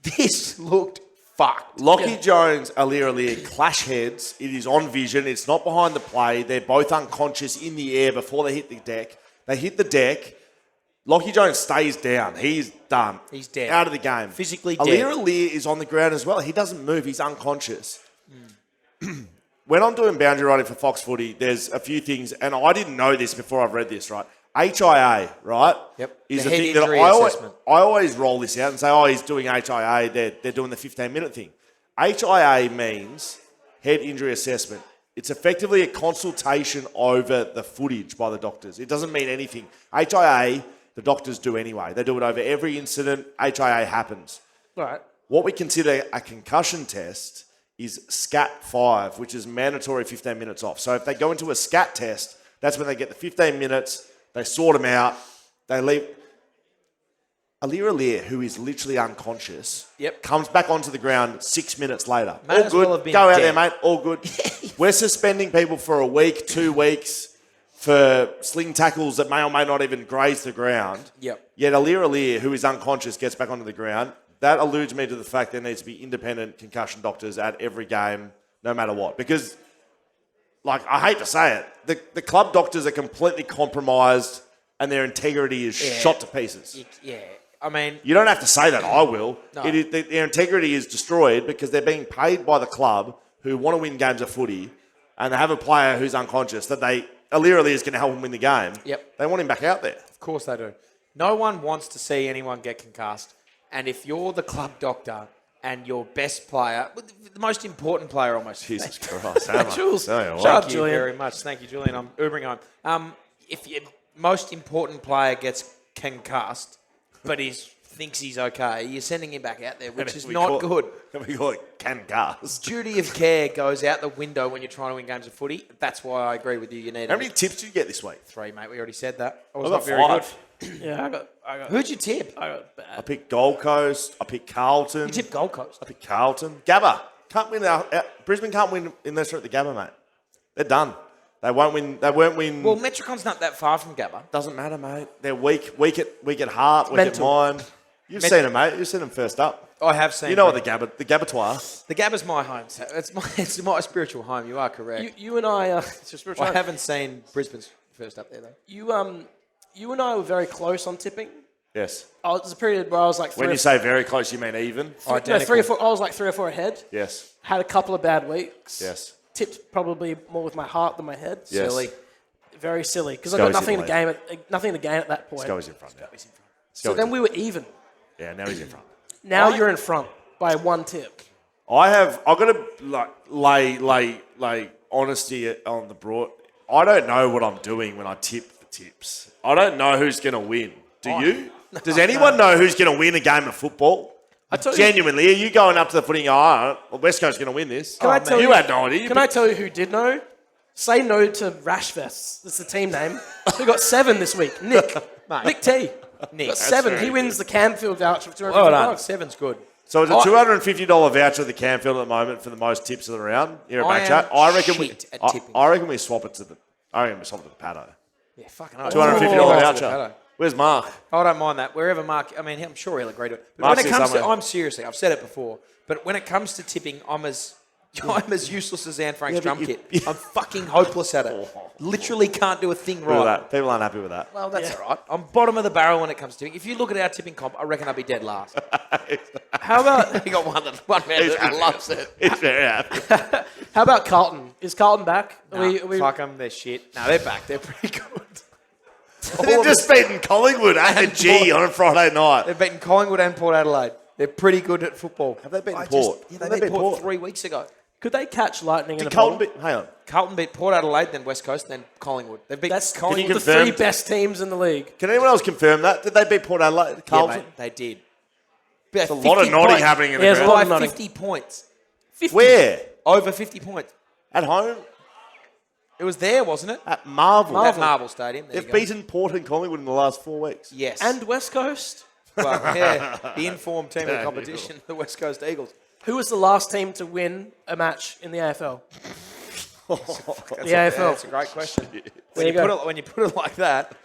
This looked fucked. Lockie Jones, Lear clash heads. It is on vision. It's not behind the play. They're both unconscious in the air before they hit the deck. They hit the deck. Lockie Jones stays down. He's done. He's dead. Out of the game. Physically dead. Lear is on the ground as well. He doesn't move. He's unconscious. When I'm doing boundary writing for Fox Footy, there's a few things, and I didn't know this before I've read this, right? HIA, right? Yep. Is The a head thing that injury I assessment. always roll this out and say, oh, he's doing HIA. They're doing the 15-minute thing. HIA means head injury assessment. It's effectively a consultation over the footage by the doctors. It doesn't mean anything. HIA, the doctors do anyway. They do it over every incident. HIA happens. Right. What we consider a concussion test is SCAT 5, which is mandatory 15 minutes off. So if they go into a SCAT test, that's when they get the 15 minutes, they sort them out, they leave. Lear, who is literally unconscious, comes back onto the ground 6 minutes later. May All as good. well have been Go out dead. there, mate. All good. We're suspending people for a week, 2 weeks, for sling tackles that may or may not even graze the ground. Yep. Yet Lear, who is unconscious, gets back onto the ground. That alludes me to the fact there needs to be independent concussion doctors at every game, no matter what. Because, like, I hate to say it, the club doctors are completely compromised and their integrity is shot to pieces. Yeah. I mean... You don't have to say that. I will. No. Their integrity is destroyed because they're being paid by the club who want to win games of footy and they have a player who's unconscious that Lear is going to help him win the game. Yep. They want him back out there. Of course they do. No one wants to see anyone get concussed. And if you're the club doctor and your best player, the most important player almost. Jesus Christ. Hammer. Jules. Tell you what. Shut up, Thank you Julian. very much. Thank you, Julian. I'm Ubering home. If your most important player gets concussed, but he thinks he's okay, you're sending him back out there, which is not good. We call it concussed. Duty of care goes out the window when you're trying to win games of footy. That's why I agree with you. You need How many tips did you get this week? 3, mate. We already said that. I was I not got very 5. good. Yeah, I got. Who'd you tip? I got I bad. picked Gold Coast. I picked Carlton. You tipped Gold Coast. I picked Carlton. Gabba. Can't win. Brisbane can't win unless they're at the Gabba, mate. They're done. They won't win. They won't win. Well, Metrocon's not that far from Gabba. Doesn't matter, mate. They're weak at heart, weak mental. at mind. You've seen them, mate. You've seen them first up. I have seen. You know what the Gabatoir. The Gabba's my home. So it's my spiritual home. You are correct. You and I. It's just I haven't seen Brisbane's first up there though. You and I were very close on tipping. Yes. Oh, there's a period where I was like When you say very close, you mean even? no, Identical. 3 or 4. I was like 3 or 4 ahead. Yes. Had a couple of bad weeks. Yes. Tipped probably more with my heart than my head. Yes. Silly. Very silly because I got Sco's nothing in to the gain nothing to gain at that point. Sco's in front now. So then we were even. Yeah, now he's in front. Now you're in front by 1 tip. I've got to lay honesty on the broad. I don't know what I'm doing when I tip the tips. I don't know who's going to win. Do you? Does anyone know who's going to win a game of football? I tell you, Genuinely, are you going up to the footy and go, well, West Coast's going to win this? Can I tell you you- had no idea. can I tell you who did know? Say no to Rashfest. That's the team name. Who got 7 this week? Nick. Mate. Nick T. Nick. Got 7. very He wins good. the Camfield voucher for 250 Well done. bucks. 7's good. So it's a $250 voucher at the Camfield at the moment for the most tips of the round. Here I at am BackChat. I reckon we. shit at tipping. I reckon we swap it to the. I reckon we swap it to the Paddo. Yeah, fucking hell. $250 Oh, voucher. Where's Mark? I don't mind that. Wherever Mark, I mean, I'm sure he'll agree to it. But Mark's when it comes here to, somewhere. I'm seriously, I've said it before, but when it comes to tipping, I'm as useless as Anne Frank's Yeah, drum but kit. I'm fucking hopeless at it. Literally can't do a thing Look at right. that. People aren't happy with that. Well, that's all right. I'm bottom of the barrel when it comes to tipping. If you look at our tipping comp, I reckon I'll be dead last. How about You got one man He's that happy. loves it. He's very happy. how about Carlton? Is Carlton back? Fuck them, they're shit. No, they're back. They're pretty good. They've just beaten Collingwood at the G on a Friday night. They've beaten Collingwood and Port Adelaide. They're pretty good at football. Have they beaten I Port? Just, yeah, Have they they beat beat Port Port? 3 weeks ago. Could they catch lightning in Did a Colton bottle? beat? Hang on. Carlton beat Port Adelaide, then West Coast, then Collingwood. They beat That's Collingwood. the confirm- 3 best teams in the league. Can anyone else confirm that? Did they beat Port Adelaide? Yeah, Carlton? mate, they did. There's a lot of nodding happening in the There's a ground. lot of By nodding. 50 points. 50. Where? Over 50 points. At home? It was there, wasn't it? At Marvel. At Marvel Stadium. There They've you go. beaten Port and Collingwood in the last 4 weeks. Yes. And West Coast? well, yeah, the informed team of the competition, the West Coast Eagles. Who was the last team to win a match in the AFL? That's The AFL. That's a great question. There you go. When you put it like that,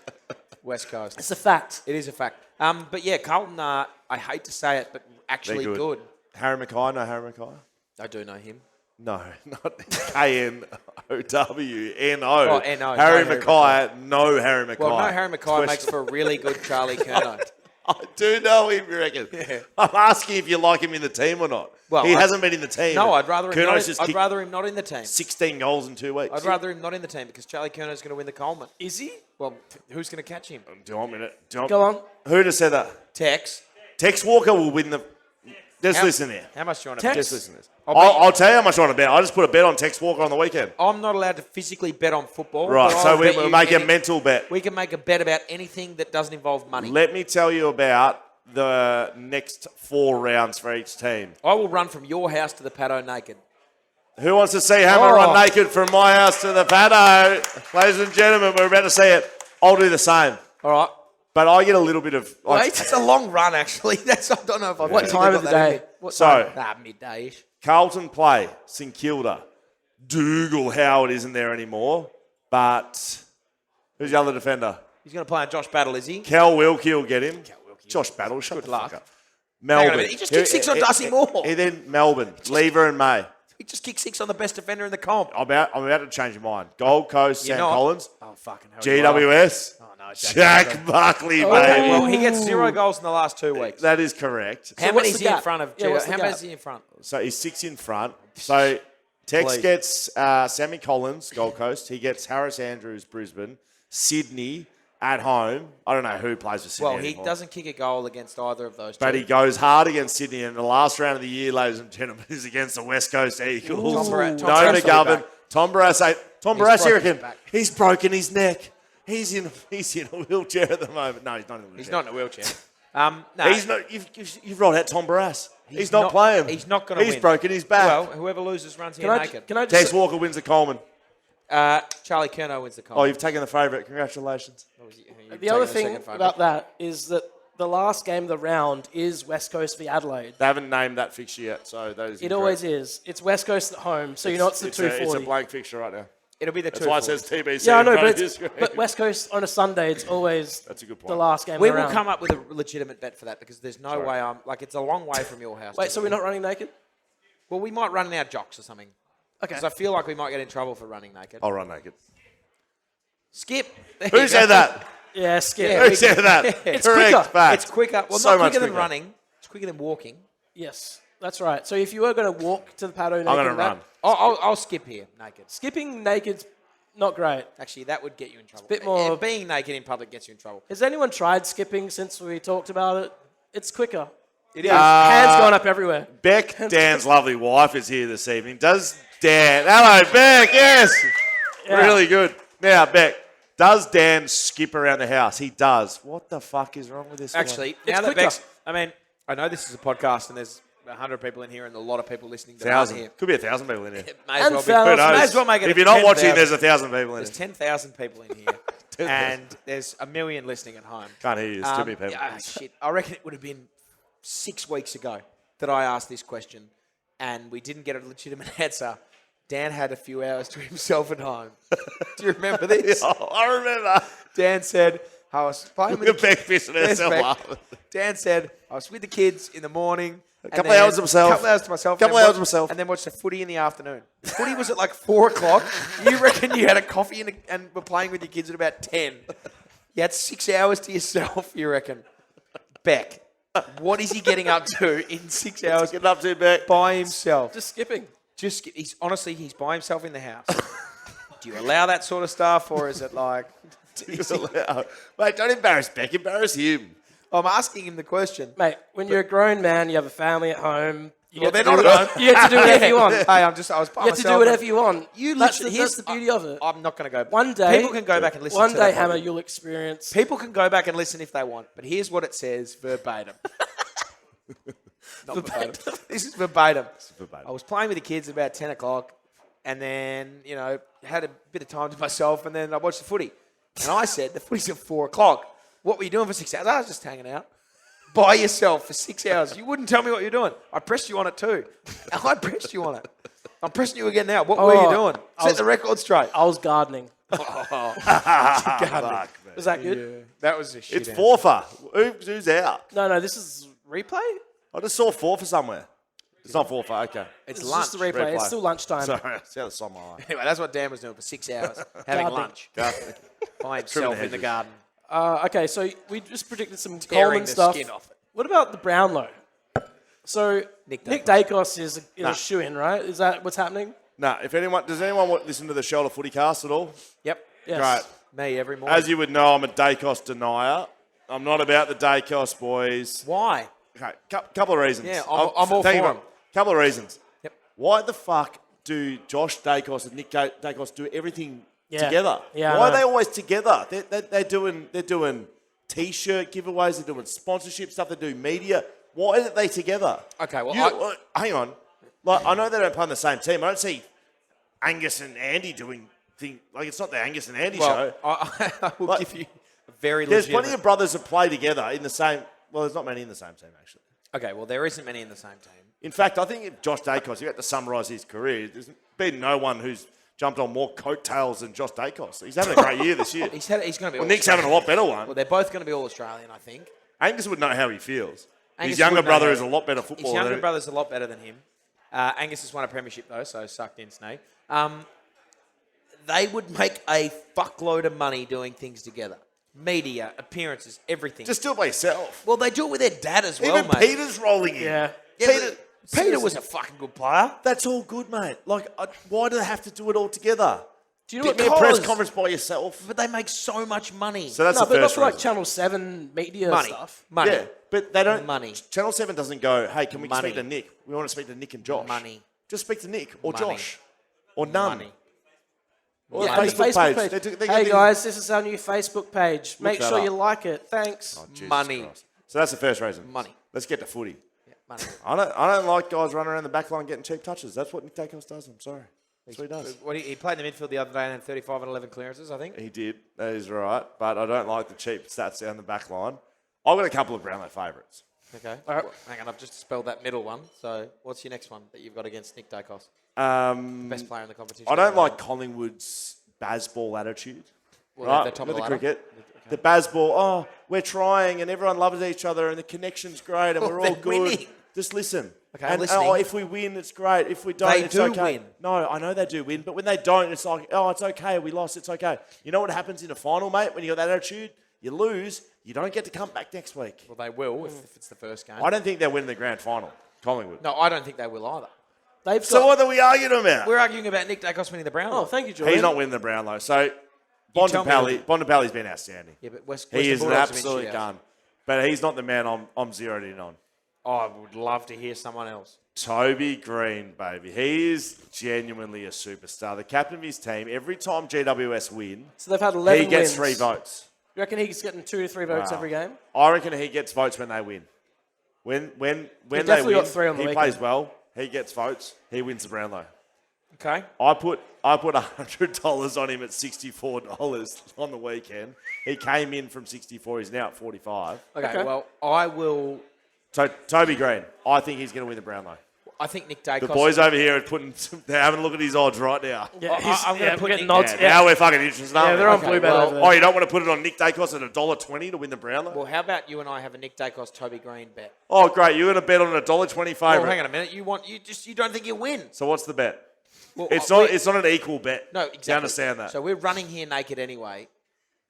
West Coast. It's a fact. It is a fact. But yeah, Carlton, I hate to say it, but actually They're good. Harry Mackay? No, Harry Mackay? I do know him. No, not Knowno. Oh, N-O, Harry no Harry Mackay, no Harry Mackay. Well, no, Harry Mackay makes for a really good Charlie Curnow. I do know him, you reckon? Yeah. I'm asking if you like him in the team or not. Well, he hasn't been in the team. No, I'd rather him Curnow's just I'd kicked rather him not in the team. 16 goals in 2 weeks. I'd rather him not in the team because Charlie Curnow's going to win the Coleman. Is he? Well, who's going to catch him? Do you want me to? Go on. Who'd have said that? Tex. Tex Walker will win the... Just How- listen there. How much do you want to Tex? bet? Just listen to this. I'll bet- I'll tell you how much I want to bet. I just put a bet on Tex Walker on the weekend. I'm not allowed to physically bet on football. Right, but so I'll bet we'll you make a any- mental bet. We can make a bet about anything that doesn't involve money. Let me tell you about the next 4 rounds for each team. I will run from your house to the Paddo naked. Who wants to see Hammer Oh. run naked from my house to the Paddo? Ladies and gentlemen, we're about to see it. I'll do the same. All right. But I get a little bit of... It's a long run, actually. I don't know if I've What actually time got of the that in day? me. What So- time? Midday-ish. Carlton play, St Kilda. Dougal Howard isn't there anymore. But who's the other defender? He's going to play on Josh Battle, is he? Cal Wilkie will get him. Josh Battle, shut Good the luck. fuck up. Hang on a Melbourne. minute, he just kicked 6 on Darcy Moore. And then Melbourne, Lever and May. He just kicked 6 on the best defender in the comp. I'm about to change your mind. Gold Coast, You're Sam not. Collins. Oh, fucking hell. you are. GWS. Oh, no, Jack Buckley, Okay, baby. well, he gets 0 goals in the last 2 weeks. That is correct. How what's many is the he in gap? front of? Yeah, what's the How gap? many is he in front? So he's 6 in front. So Tex Please. gets Sammy Collins, Gold Coast. He gets Harris Andrews, Brisbane. Sydney, at home. I don't know who plays for Sydney Well, he anymore. doesn't kick a goal against either of those two. But he goes hard against Sydney, and the last round of the year, ladies and gentlemen, is against the West Coast Eagles. Tom Barras No will be McGovern. back. Tom Barras, Tom Barras, you broken his reckon? back. He's broken his neck. He's in a wheelchair at the moment. No, he's not in a wheelchair. He's not in a wheelchair. No. He's not. You've rolled out Tom Barras. He's not playing. He's not going to win. He's broken his back. Well, whoever loses runs here naked. Can I Tess just Walker wins the Coleman. Charlie Curnow wins the Oh, Coleman. you've taken the favourite. Congratulations. the other thing about that is that the last game of the round is West Coast v Adelaide. They haven't named that fixture yet, so that is It always is. It's West Coast at home, so you know it's the 240. It's a blank fixture right now. It'll be the That's why it 240. says TBC. Yeah, I know, in front but, of your screen. but West Coast on a Sunday, it's always That's a good point. the last game We of the will round. come up with a legitimate bet for that because there's no way I'm... Like, it's a long way from your house. Wait, so we're not running naked? Well, we might run in our jocks or something. Okay. Because I feel like we might get in trouble for running naked. I'll run naked. Skip. Who said that? Yeah, skip. Yeah, Who said that? It's Correct quicker. fact. It's quicker. Well, So not much quicker than quicker. running. It's quicker than walking. Yes, that's right. So if you were going to walk to the Paddo naked, I'm going to run. I'll skip here, naked. Skipping naked's not great. Actually, that would get you in trouble. bit more- Being naked in public gets you in trouble. Has anyone tried skipping since we talked about it? It's quicker. It is. Hands going up everywhere. Beck, Dan's lovely wife, is here this evening. Does Dan... Hello, Beck. Yes. Yeah. Really good. Now, Beck, does Dan skip around the house? He does. What the fuck is wrong with this one? Actually, It's now that quicker. Beck's... I mean, I know this is a podcast and there's 100 people in here and a lot of people listening that aren't 1,000. here. Could be 1,000 people in here. It may as And well be. thousands. Who knows? May as well make it If you're not 10,000. watching, there's 1,000 people in There's here. 10,000 people in here. 10,000. And there's a million listening at home. Can't hear you. There's too many people. Shit. I reckon it would have been 6 weeks ago that I asked this question and we didn't get a legitimate answer. Dan had a few hours to himself at home. Do you remember this? Oh, I remember. Dan said, I was playing with Look the at Beck pissing There's herself Beck. up. Dan said, I was with the kids in the morning. A couple of hours to myself. couple hours to myself. Couple and then hours to myself. And then watched the footy in the afternoon. The footy was at like 4 o'clock. You reckon you had a coffee and were playing with your kids at about 10. You had 6 hours to yourself, you reckon. Beck, what is he getting up to in 6 hours Getting up to Beck. by himself? Just skipping. He's by himself in the house. Do you allow that sort of stuff, or is it like? Mate, don't embarrass Beck. Embarrass him. I'm asking him the question. Mate, when you're a grown man, you have a family at home. You Well, get they're to not do at home. You get to do whatever you want. Hey, I was by You get to myself. do whatever you want. You That's literally, that's the beauty of it. I'm not going to go. One day, people can go back and listen. One to day, that Hammer, podcast. you'll experience. People can go back and listen if they want, but here's what it says verbatim. Not verbatim. This is verbatim. I was playing with the kids about 10 o'clock, and then had a bit of time to myself, and then I watched the footy. And I said, "The footy's at 4 o'clock. What were you doing for 6 hours?" I was just hanging out by yourself for 6 hours. You wouldn't tell me what you're doing. I pressed you on it too. I pressed you on it. I'm pressing you again now. What were you doing? Set the record straight. I was gardening. Fuck, Was that good? That was a shit. It's Forfa. Who's out? No, this is replay. I just saw Forfa somewhere. It's not Forfa. Okay. It's It's lunch. just a replay. It's still lunchtime. Sorry. See how the sun my eye. Anyway, that's what Dan was doing for 6 hours, having Gardening. lunch by himself in the hedges. garden, Okay, so we just predicted some tearing Coleman the stuff. skin off it. What about the Brownlow? So Nick Nick Dacos is a shoe-in, right? Is that what's happening? No, does anyone listen to the Shoulder Footy Cast at all? Yep. Yes. Great. Me every morning. As you would know, I'm a Dacos denier. I'm not about the Dacos, boys. Why? Okay, couple of reasons. Yeah, I'm all tell you for what, 'em. Couple of reasons. Yep. Why the fuck do Josh Dacos and Nick Dacos do everything Yeah. together? Yeah, I Why are know. they always together? They're doing T-shirt giveaways. They're doing sponsorship stuff. They do media. Why are they together? Okay, well, Hang on. Like, I know they don't play on the same team. I don't see Angus and Andy doing things. Like, it's not the Angus and Andy show. I will give you a very There's legitimate... plenty of brothers that play together in the same... Well, there's not many in the same team, actually. Okay, well, there isn't many in the same team. In fact, I think if Josh Dacos, if you had to summarise his career, there's been no one who's jumped on more coattails than Josh Dacos. He's having a great year this year. He's going to be... Well, Nick's having a lot better one. Well, they're both going to be All-Australian, I think. Angus would know how he feels. Angus His younger would know brother how- is a lot better His footballer. younger than brother's a lot better than him. Angus has won a premiership, though, so sucked in, Snake. They would make a fuckload of money doing things together. Media, appearances, everything. Just do it by yourself. Well, they do it with their dad as well, Even mate. Peter's rolling in. Yeah. Peter was a fucking good player. That's all good, mate. Like, why do they have to do it all together? Do you know Give me a press conference by yourself. But they make so much money. So that's No, the but not first for like reason. Channel 7 media money. stuff. Money. Yeah, but they don't. Money. Channel 7 doesn't go, hey, can we Money. speak to Nick? We want to speak to Nick and Josh. Money. Just speak to Nick or Money. Josh or none. Money. Or Yeah, a and the Facebook page. They're Hey getting- guys, this is our new Facebook page. Make that sure up. you like it. Thanks. Oh, Jesus Money. Christ. So that's the first reason. Money. Let's get to footy. Yeah, money. I don't like guys running around the back line getting cheap touches. That's what Nick Dacos does. I'm sorry. That's what he does. He played in the midfield the other day and had 35 and 11 clearances, I think. He did. That is right. But I don't like the cheap stats down the back line. I've got a couple of Brownlow favourites. Okay. Well, hang on, I've just spelled that middle one. So what's your next one that you've got against Nick Dacos? Best player in the competition. I don't like Collingwood's Bazball attitude. Well, right? they're top With of the the ladder. cricket. The Bazball, oh, we're trying and everyone loves each other and the connection's great and Well, we're all they're good. winning. Just listen. Okay, and listening. oh, if we win, it's great. If we don't, They it's do okay. win. No, I know they do win, but when they don't, it's like, oh, it's okay. We lost. It's okay. You know what happens in a final, mate? When you got that attitude, you lose. You don't get to come back next week. Well, they will if it's the first game. I don't think they're winning the grand final. Collingwood. No, I don't think they will either. They've So got, what are we arguing about? We're arguing about Nick Dacos winning the Brownlow. oh, thank you, Jordan. He's not winning the Brownlow. So tell me- Bontempelli's been outstanding. Yeah, but West He is an Bulldogs have been absolute shit gun. But he's not the man I'm zeroed in on. I would love to hear someone else. Toby Green, baby. He is genuinely a superstar. The captain of his team. Every time GWS win, So they've had 11 he gets wins. 3 votes. You reckon he's getting 2 to 3 votes Wow. every game? I reckon he gets votes when they win. When they definitely win, got 3 on the he weekend. plays well. He gets votes. He wins the Brownlow. Okay. I put $100 on him at $64 on the weekend. He came in from 64. He's now at 45. Okay. Well, I will. So Toby Green, I think he's going to win the Brownlow. I think Nick Dacos. The boys over here are they're having a look at his odds right now. Yeah, I'm gonna put getting Nick- nods. Yeah, now we're fucking interested. Yeah, aren't they're we? on BlueBet well- over there. Oh, you don't want to put it on Nick Dacos at $1.20 to win the Brownlow? Well, how about you and I have a Nick Dacos Toby Green bet? Oh, great. You're going to bet on a $1.20 favourite. Well, hang on a minute. You don't think you win? So what's the bet? Well, It's not an equal bet. No, exactly. You understand that? So we're running here naked anyway.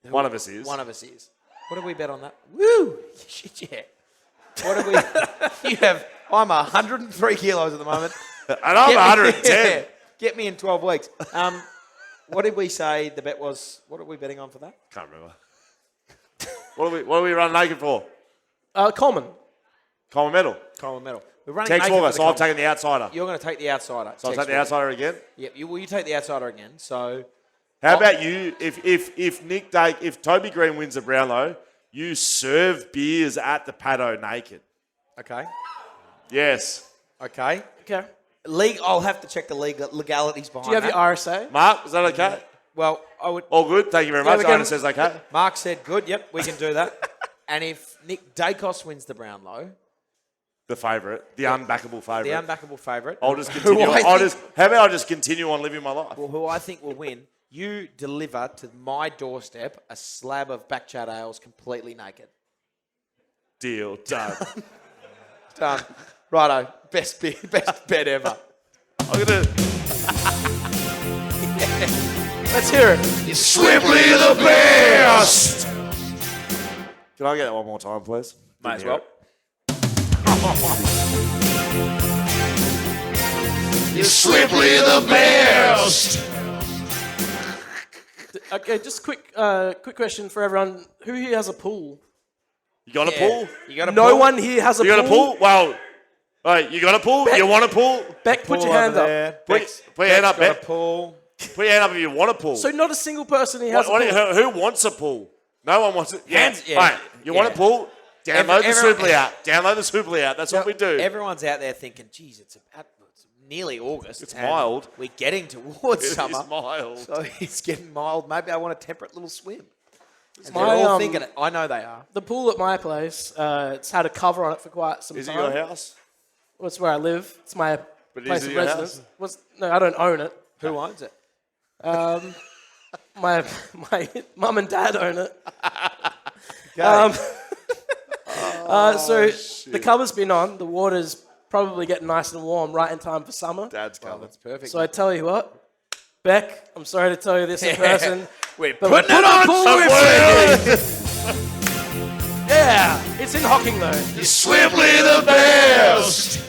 One of us is. One of us is. What did we bet on that? Woo! Shit, yeah. What did we? You have. I'm 103 kilos at the moment. And I'm 110. Yeah, get me in 12 weeks. What did we say the bet was? What are we betting on for that? Can't remember. What are we running naked for? Coleman. Common medal. Coleman medal. We're running Text naked Walker, for so the I've taken the outsider. You're going to take the outsider. So I'll Text take the Walker. outsider again. Yep. You take the outsider again. So How about you? If Toby Green wins the Brownlow, you serve beers at the Paddo naked. okay. Yes. Okay. Okay. I'll have to check the legalities behind Do you have that. your RSA? Mark, is that okay? Well, I would. All good. Thank you very Yeah, much. we can- Owner says okay. Mark said good. Yep, we can do that. And if Nick Dacos wins the Brownlow, The favourite, the unbackable favourite. the unbackable favourite, I'll just continue. How about I just continue on living my life? well, who I think will win, you deliver to my doorstep a slab of BackChat ales completely naked. Deal done. Done. Righto. Best bet ever. I'm gonna. Let's hear it. Swimply the best. Can I get that one more time, please? May as Didn't well. Swimply the best. Okay, just quick question for everyone. Who here has a pool? You got a pool? You got a No pool? one here has a You pool. got a pool? Well, right, you got a pool? You want a pool? Beck, put Pool your hand over up. there. Put your hand up, Got a Beck. pool. Put your hand up if you want a pool. So not a single person here has What- a pool. who wants a pool? No one wants it. Hands- Yeah. yeah. Right, you want a Yeah. pool? Download the Everyone- Swimply app. Download the Swimply app. That's what we do. Everyone's out there thinking, geez, it's nearly August. It's and mild. We're getting towards It summer. is mild. So it's getting mild. Maybe I want a temperate little swim. And my, they're all um, thinking it. I know they are. The pool at my place, it's had a cover on it for quite some Is it time. your house? Well, it's where I live. It's my But place is it of your residence. No, I don't own it. Who owns it? My mum and dad own it. Okay. So the cover's been on. The water's probably getting nice and warm right in time for summer. Dad's Well, covered. that's perfect. So I tell you what, Beck, I'm sorry to tell you this in person. We're but putting we're it on pool Swimply. Yeah, it's in Hocking though. Swimply the best.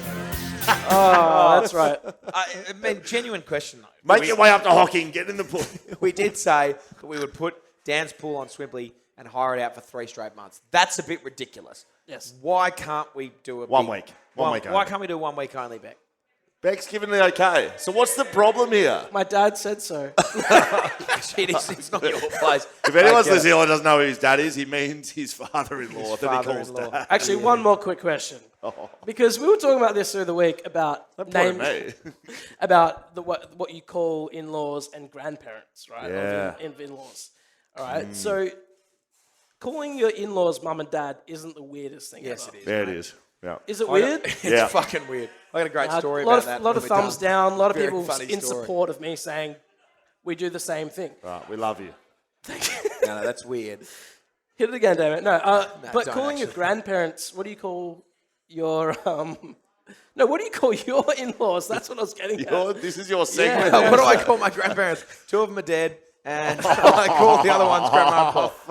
Oh, that's right. I mean, genuine question though. Make your way up to hockey and get in the pool. We did say that we would put Dan's pool on Swimply and hire it out for 3 straight months. That's a bit ridiculous. Yes. Why can't we do a 1 week? One week Why only. can't we do 1 week only, Beck? Beck's given the okay. So what's the problem here? My dad said so. It's not your place. If anyone's listening and doesn't know who his dad is, he means his father-in-law. That he calls father-in-law. dad. Actually, one more quick question. Because we were talking about this through the week about Poor me. about what you call in-laws and grandparents, right? Yeah. In-laws. All right. So calling your in-laws mum and dad isn't the weirdest thing Yes, ever. it is. There it is. Yeah. Is it weird? It's Yeah. fucking weird. I got a great story A lot about that. of, lot of when we're thumbs done. down. A lot of Very people funny in story. support of me saying we do the same thing. Right, we love you. No, that's weird. Hit it again, damn it. No, but don't calling your actually. grandparents, what do you call your no, what do you call your in-laws? That's what I was getting at. This is your segment. What do I call my grandparents? 2 of them are dead, and I call the other ones grandma and pop.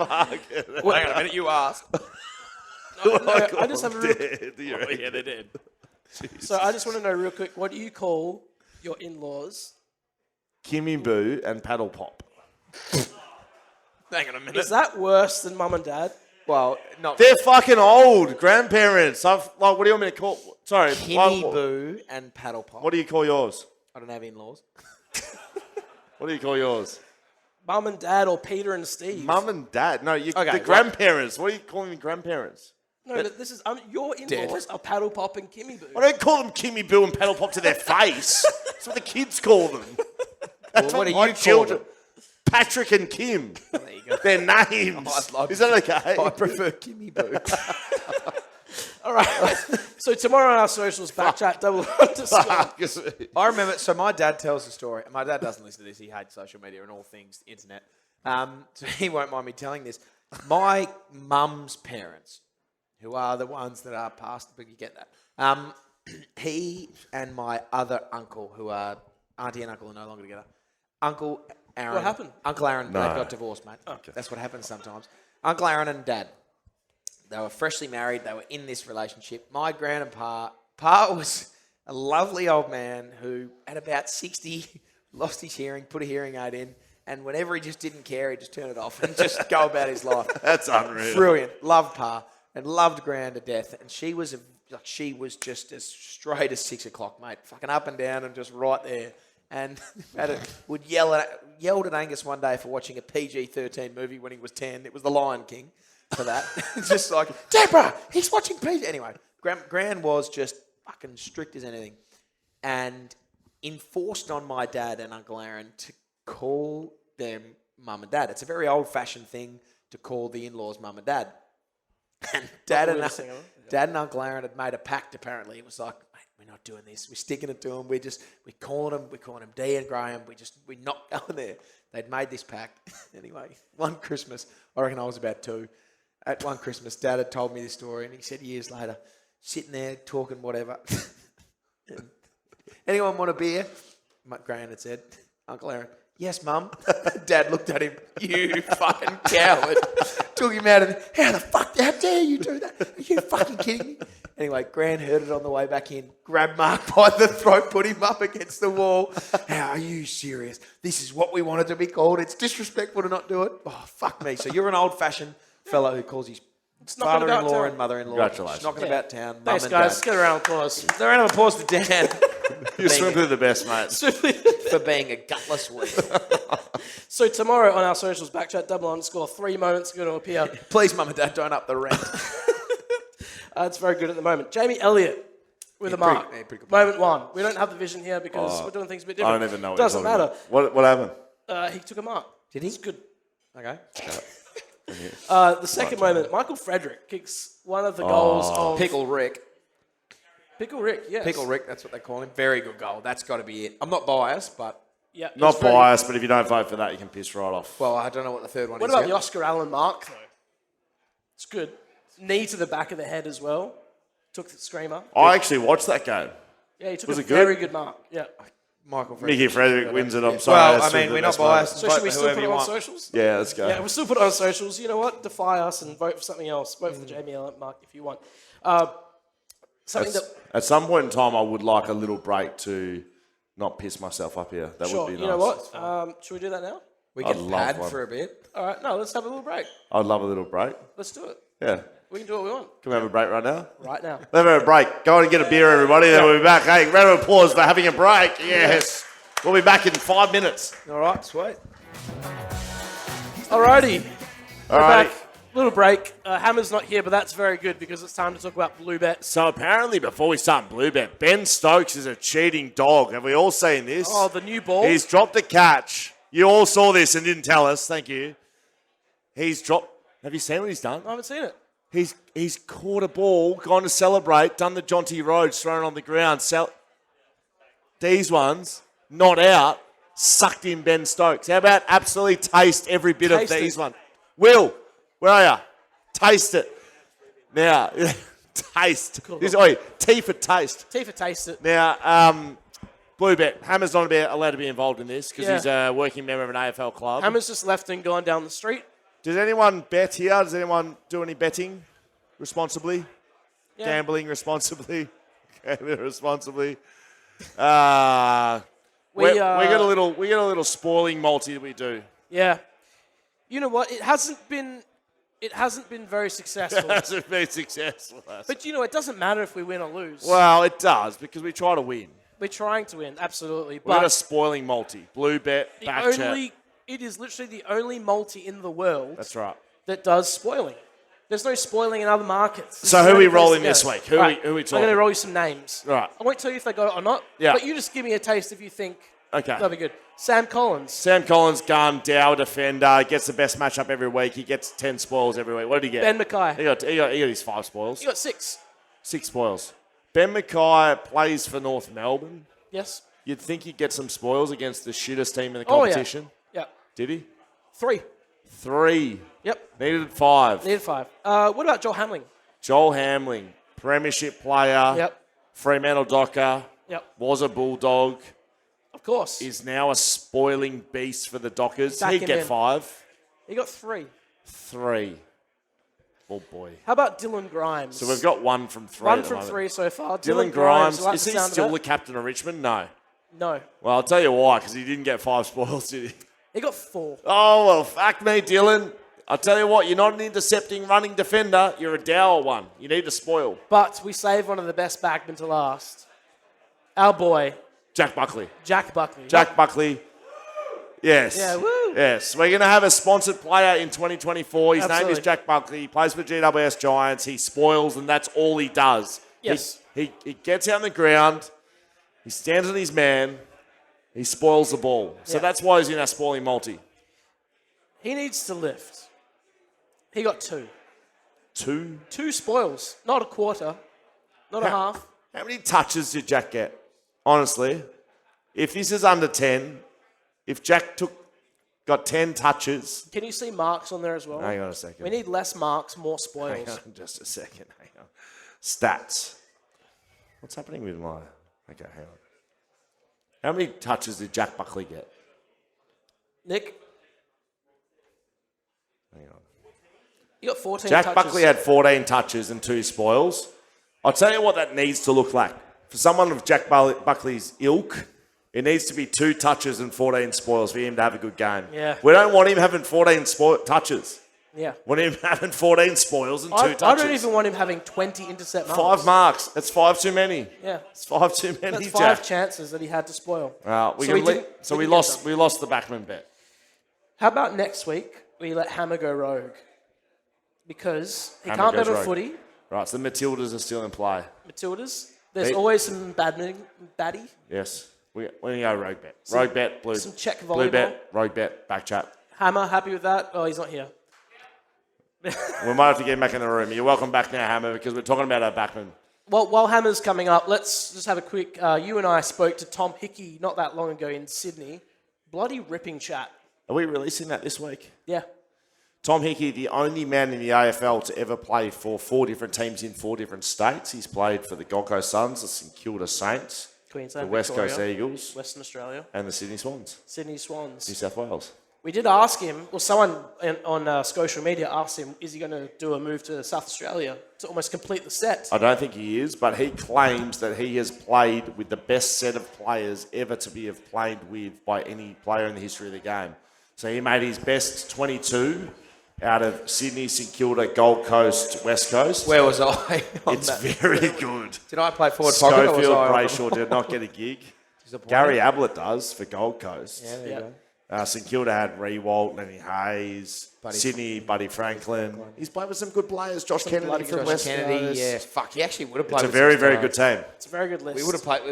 Well, hang on a minute, you asked. No, I just have a real, Yeah, they did. so I just want to know real quick, what do you call your in-laws? Kimmy Boo and Paddle Pop. Hang on a minute. Is that worse than mum and dad? Well, not They're fucking old grandparents. What do you want me to call? Sorry. Kimmy what, Boo and Paddle Pop. what do you call yours? I don't have in-laws. What do you call yours? Mum and dad or Peter and Steve? Mum and dad. No, Okay, the what- grandparents. What are you calling the grandparents? No, but this is your in-laws are Paddle Pop and Kimmy Boo. I don't call them Kimmy Boo and Paddle Pop to their face. That's what the kids call them. That's what do my you call children. them? Patrick and Kim. There you go. Their names. I'd love Is that okay? I prefer Kimmy Boo. All right. So tomorrow on our socials, BackChat _. I remember, so my dad tells the story, and my dad doesn't listen to this, he hates social media and all things internet. So he won't mind me telling this. My mum's parents, who are the ones that are past, but you get that. He and my other uncle, who are auntie and uncle are no longer together. Uncle Aaron. What happened? Uncle Aaron, No. they got divorced, mate. That's what happens sometimes. Uncle Aaron and Dad. They were freshly married. They were in this relationship. My grandpa, Pa was a lovely old man who, at about 60, lost his hearing, put a hearing aid in, and whenever he just didn't care, he'd just turn it off and just go about his life. That's unreal. Brilliant. Loved Pa and loved Gran to death. And she was just as straight as 6 o'clock, mate. Fucking up and down and just right there. And would yelled at Angus one day for watching a PG-13 movie when he was 10. It was The Lion King for that. Just like, Deborah, he's watching PG. Anyway, Gran was just fucking strict as anything. And enforced on my dad and Uncle Aaron to call them mum and dad. It's a very old-fashioned thing to call the in-laws mum and dad. And Dad and Uncle Aaron had made a pact, apparently. It was like, mate, we're not doing this. We're sticking it to them. We're calling them Dee and Graham. We're not going there. They'd made this pact. Anyway, one Christmas, I reckon I was about 2. At one Christmas, Dad had told me this story, and he said years later, sitting there talking whatever. Anyone want a beer? Graham had said. Uncle Aaron, yes, Mum. Dad looked at him, you fucking coward. Took him out and, how dare you do that? Are you fucking kidding me? Anyway, Gran heard it on the way back in, grabbed Mark by the throat, put him up against the wall. How are you serious? This is what we wanted to be called. It's disrespectful to not do it. Oh, fuck me. So you're an old-fashioned fellow who calls his knocking about father-in-law town. and mother-in-law. Congratulations. Knocking about town. Thanks, mum and guys. dad. Let's get a round of applause. Is there a round of applause to Dan You're simply the best, mate. for being a gutless week? So tomorrow on our socials, BackChat _ 3 moments are going to appear. Please, Mum and Dad, don't up the rent. It's very good at the moment. Jamie Elliott with a mark. pretty good. Moment 1. We don't have the vision here because we're doing things a bit I different. don't even know what Doesn't you're talking matter. about. What happened? He took a mark. Did he? It's good. Okay. The second moment, Michael Frederick kicks one of the goals of Pickle Rick. Pickle Rick, yes. Pickle Rick, that's what they call him. Very good goal. That's got to be it. I'm not biased, but, Yeah, Not he's very- biased, but if you don't vote for that, you can piss right off. well, I don't know what the third one What is. about yet. the Oscar Allen mark, though? It's good. Knee to the back of the head as well. Took the screamer. I actually watched that game. Yeah, he took Was a it good? very good mark. Yeah. Michael Frederick? Mickey Frederick wins it. I'm sorry. Well, that's I mean, the we're not best moment. biased. So Vote should we for still whoever put it you on want. socials? Yeah, let's go. Yeah, we'll still put it on socials. You know what? Defy us and vote for something else. Vote for the Jamie Elliott mark if you want. something that... At some point in time, I would like a little break to not piss myself up here. That Sure, would be nice. you know what? Should we do that now? We I'd can love pad one. for a bit. All right, no, let's have a little break. I'd love a little break. Let's do it. Yeah. We can do what we want Can we have a break right now? right now. Let's have a break. Go on and get a beer, everybody. Then we'll be back. Hey, round of applause for having a break. Yes. We'll be back in 5 minutes. All right, sweet. Alrighty. We're Alrighty. back. Little break. Hammer's not here, but that's very good because it's time to talk about BlueBet. So apparently, before we start BlueBet, Ben Stokes is a cheating dog. Have we all seen this? Oh, the new ball. He's dropped a catch. You all saw this and didn't tell us. Thank you. He's dropped. Have you seen what he's done? I haven't seen it. He's caught a ball, gone to celebrate, done the Jonty Rhodes, thrown on the ground. These ones, not out, sucked in Ben Stokes. How about absolutely taste every bit Taste of these it. ones? Will, where are you? Taste it. Now, taste. Cool. T for taste. T for taste it. Now, BlueBet. Hammer's not allowed to be involved in this because Yeah. he's a working member of an AFL club. Hammer's just left and gone down the street. Does anyone bet here? Does anyone do any betting responsibly? Yeah. Gambling responsibly? Gambling responsibly. We got a little spoiling multi that we do. Yeah. You know what? It hasn't been very successful. Hasn't been successful. But you know, it doesn't matter if we win or lose. Well, it does because we try to win. We're trying to win, absolutely. We got a But spoiling multi. BlueBet, BackChat. it is literally the only multi in the world That's right. that does spoiling. There's no spoiling in other markets. This So is who the are we only place rolling to this go. week? Who are we I'm talking? going to roll you some names. Right. I won't tell you if they got it or not. Yeah. But you just give me a taste if you think Okay. that'll be good. Sam Collins. Sam Collins, gun, Dow defender, gets the best matchup every week. He gets 10 spoils every week. What did he get? Ben Mackay. He got his 5 spoils. You got 6. 6 spoils. Ben Mackay plays for North Melbourne. Yes. You'd think he'd get some spoils against the shittest team in the Oh, yeah. competition. Yeah. Did he? 3. 3. Yep. Needed 5. Needed 5. What about Joel Hamling? Joel Hamling, premiership player. Yep. Fremantle Docker. Yep. Was a Bulldog. Of course. Is now a spoiling beast for the Dockers. Back He'd him get in. 5. He got 3. 3. Oh, boy. How about Dylan Grimes? So we've got 1 from 3. 1 at the from moment. 3 so far. Dylan Grimes, you like is the he sound of still that? the captain of Richmond? No. No. Well, I'll tell you why, because he didn't get 5 spoils, did he? He got 4. Oh, well, fuck me, Dylan. I'll tell you what, you're not an intercepting running defender. You're a dour one. You need to spoil. But we saved one of the best backmen to last. Our boy, Jack Buckley. Jack Buckley. Jack Buckley. Yes. Yeah, woo. Yes. We're going to have a sponsored player in 2024. His name Absolutely. is Jack Buckley. He plays for GWS Giants. He spoils, and that's all he does. Yes. He gets out on the ground. He stands on his man. He spoils the ball. So Yeah. that's why he's in our spoiling multi. He needs to lift. He got 2. 2. 2 spoils. Not a quarter. Not a half. How many touches did Jack get? Honestly, if this is under 10, if Jack got 10 touches. Can you see marks on there as well? Hang on a second. We need less marks, more Hang spoils. on just a second. Hang on. Stats. What's happening with my... Okay, hang on. How many touches did Jack Buckley get? Nick, Hang on. you got 14 Jack touches. Buckley had 14 touches and 2 spoils. I'll tell you what that needs to look like. For someone of Jack Buckley's ilk, it needs to be 2 touches and 14 spoils for him to have a good game. Yeah. We don't want him having 14 touches. Yeah. We want him having 14 spoils and 2 touches. I don't even want him having 20 intercept marks. 5 marks. That's 5 too many. Yeah. It's 5 too many, That's Jack. 5 chances that he had to spoil. We So he didn't- we didn't lost. get We lost the backman bet. How about next week we let Hammer go rogue? Because he Hammer can't goes bet a rogue. footy. Right, so the Matildas are still in play. Matildas. There's They- always some baddie. Yes. We're going to go rogue bet. Rogue bet, blue. some Czech Blue volleyball. bet, rogue bet, back chat. Hammer, happy with that? Oh, he's not here. We might have to get him back in the room. You're welcome back now, Hammer, because we're talking about our backman. Well, while Hammer's coming up, let's just have a quick... you and I spoke to Tom Hickey not that long ago in Sydney. Bloody ripping chat. Are we releasing that this week? Yeah. Tom Hickey, the only man in the AFL to ever play for 4 different teams in 4 different states. He's played for the Gold Coast Suns, the St Kilda Saints, Queensland, the West Victoria, Coast Eagles, Western Australia, and the Sydney Swans, Sydney Swans. New South Wales. We did ask him, or someone on social media asked him, is he going to do a move to South Australia to almost complete the set? I don't think he is, but he claims that he has played with the best set of players ever to be have played with by any player in the history of the game. So he made his best 22 out of Sydney, St Kilda, Gold Coast, West Coast. Where was I? It's very good. Did I play forward pocket? Schofield Or was I Brayshaw did not get a gig. Disappointing? Gary Ablett does for Gold Coast. Yeah, there you go. St Kilda had Rewalt, Lenny Hayes, Sydney, Buddy Franklin. He's played with some good players. Josh Kennedy from Josh West Kennedy, Coast. yeah. Fuck, he actually would have played It's a with very, some very stars. good team. It's a very good list. We would have played.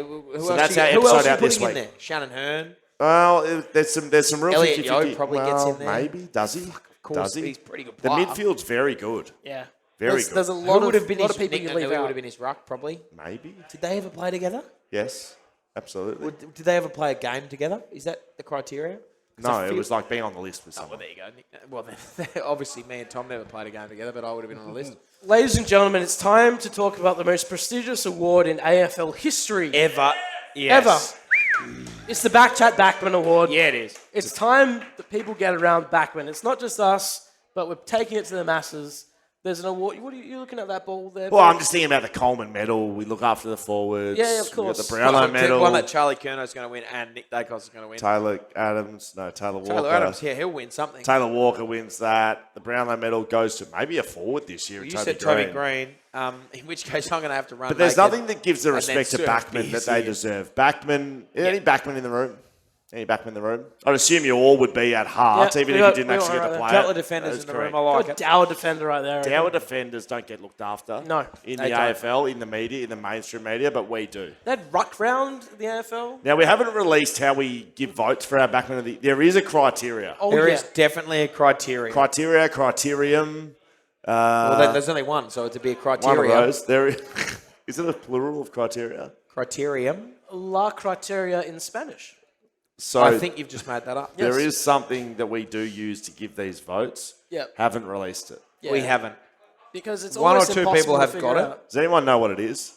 So that's our who else episode are out this putting in week. there? Shannon Hearn. Well, there's some real Elliot 50-50. Yeo probably gets in there. Maybe. Does he? Of course, Does he? he's a pretty good The player. midfield's very good. Yeah. Very There's a good. lot Who would have been lot his of people you Nick, leave who would out. have been his ruck, probably. Maybe. Did they ever play together? Yes. Absolutely. Did they ever play a game together? Is that the criteria? 'Cause I No, it feel- was like being on the list with Oh, well, someone. there you go. Well, then, obviously, me and Tom never played a game together, but I would have been on the list. Ladies and gentlemen, it's time to talk about the most prestigious award in AFL history. Ever. Yes. It's the BackChat Backman Award. Yeah, it is. It's time that people get around Backman. It's not just us, but we're taking it to the masses. There's an award. What are you looking at that ball there? Well, Ben? I'm just thinking about the Coleman medal. We look after the forwards. Yeah, of We've course. got the Brownlow The medal. one that Charlie Curno's going to win and Nick Dacos is going to win. Taylor Walker. Taylor Adams, yeah, he'll win something. Taylor Walker wins that. The Brownlow medal goes to maybe a forward this year. You Toby said Green. Toby Green, in which case I'm going to have to run. But there's naked. nothing that gives the and then respect to serve Backman that beer they to you. deserve. Backman, any Backman in the room? Any Backman in the room? I'd assume you all would be at heart, Yeah, even we if got- you didn't we actually got get to right play Couple it. of defenders That's in the correct. room. I like Good it. Dower defender right there. Our defenders don't get looked after. No, In they the don't. AFL, in the media, in the mainstream media, but we do. That ruck round in the AFL. Now, we haven't released how we give votes for our Backman of the... There is a criteria. Oh, There yeah. is definitely a criteria. Criterium. Well, then there's only one, so it'd be a One of criteria. those. There is... Is it a plural of criteria? Criterium. La criteria in Spanish. So I think you've just made that up. there Yes. is something that we do use to give these votes. Yeah. Haven't released it. Yeah. We haven't. Because it's One or almost two impossible people to have figure got it. out. Does anyone know what it is?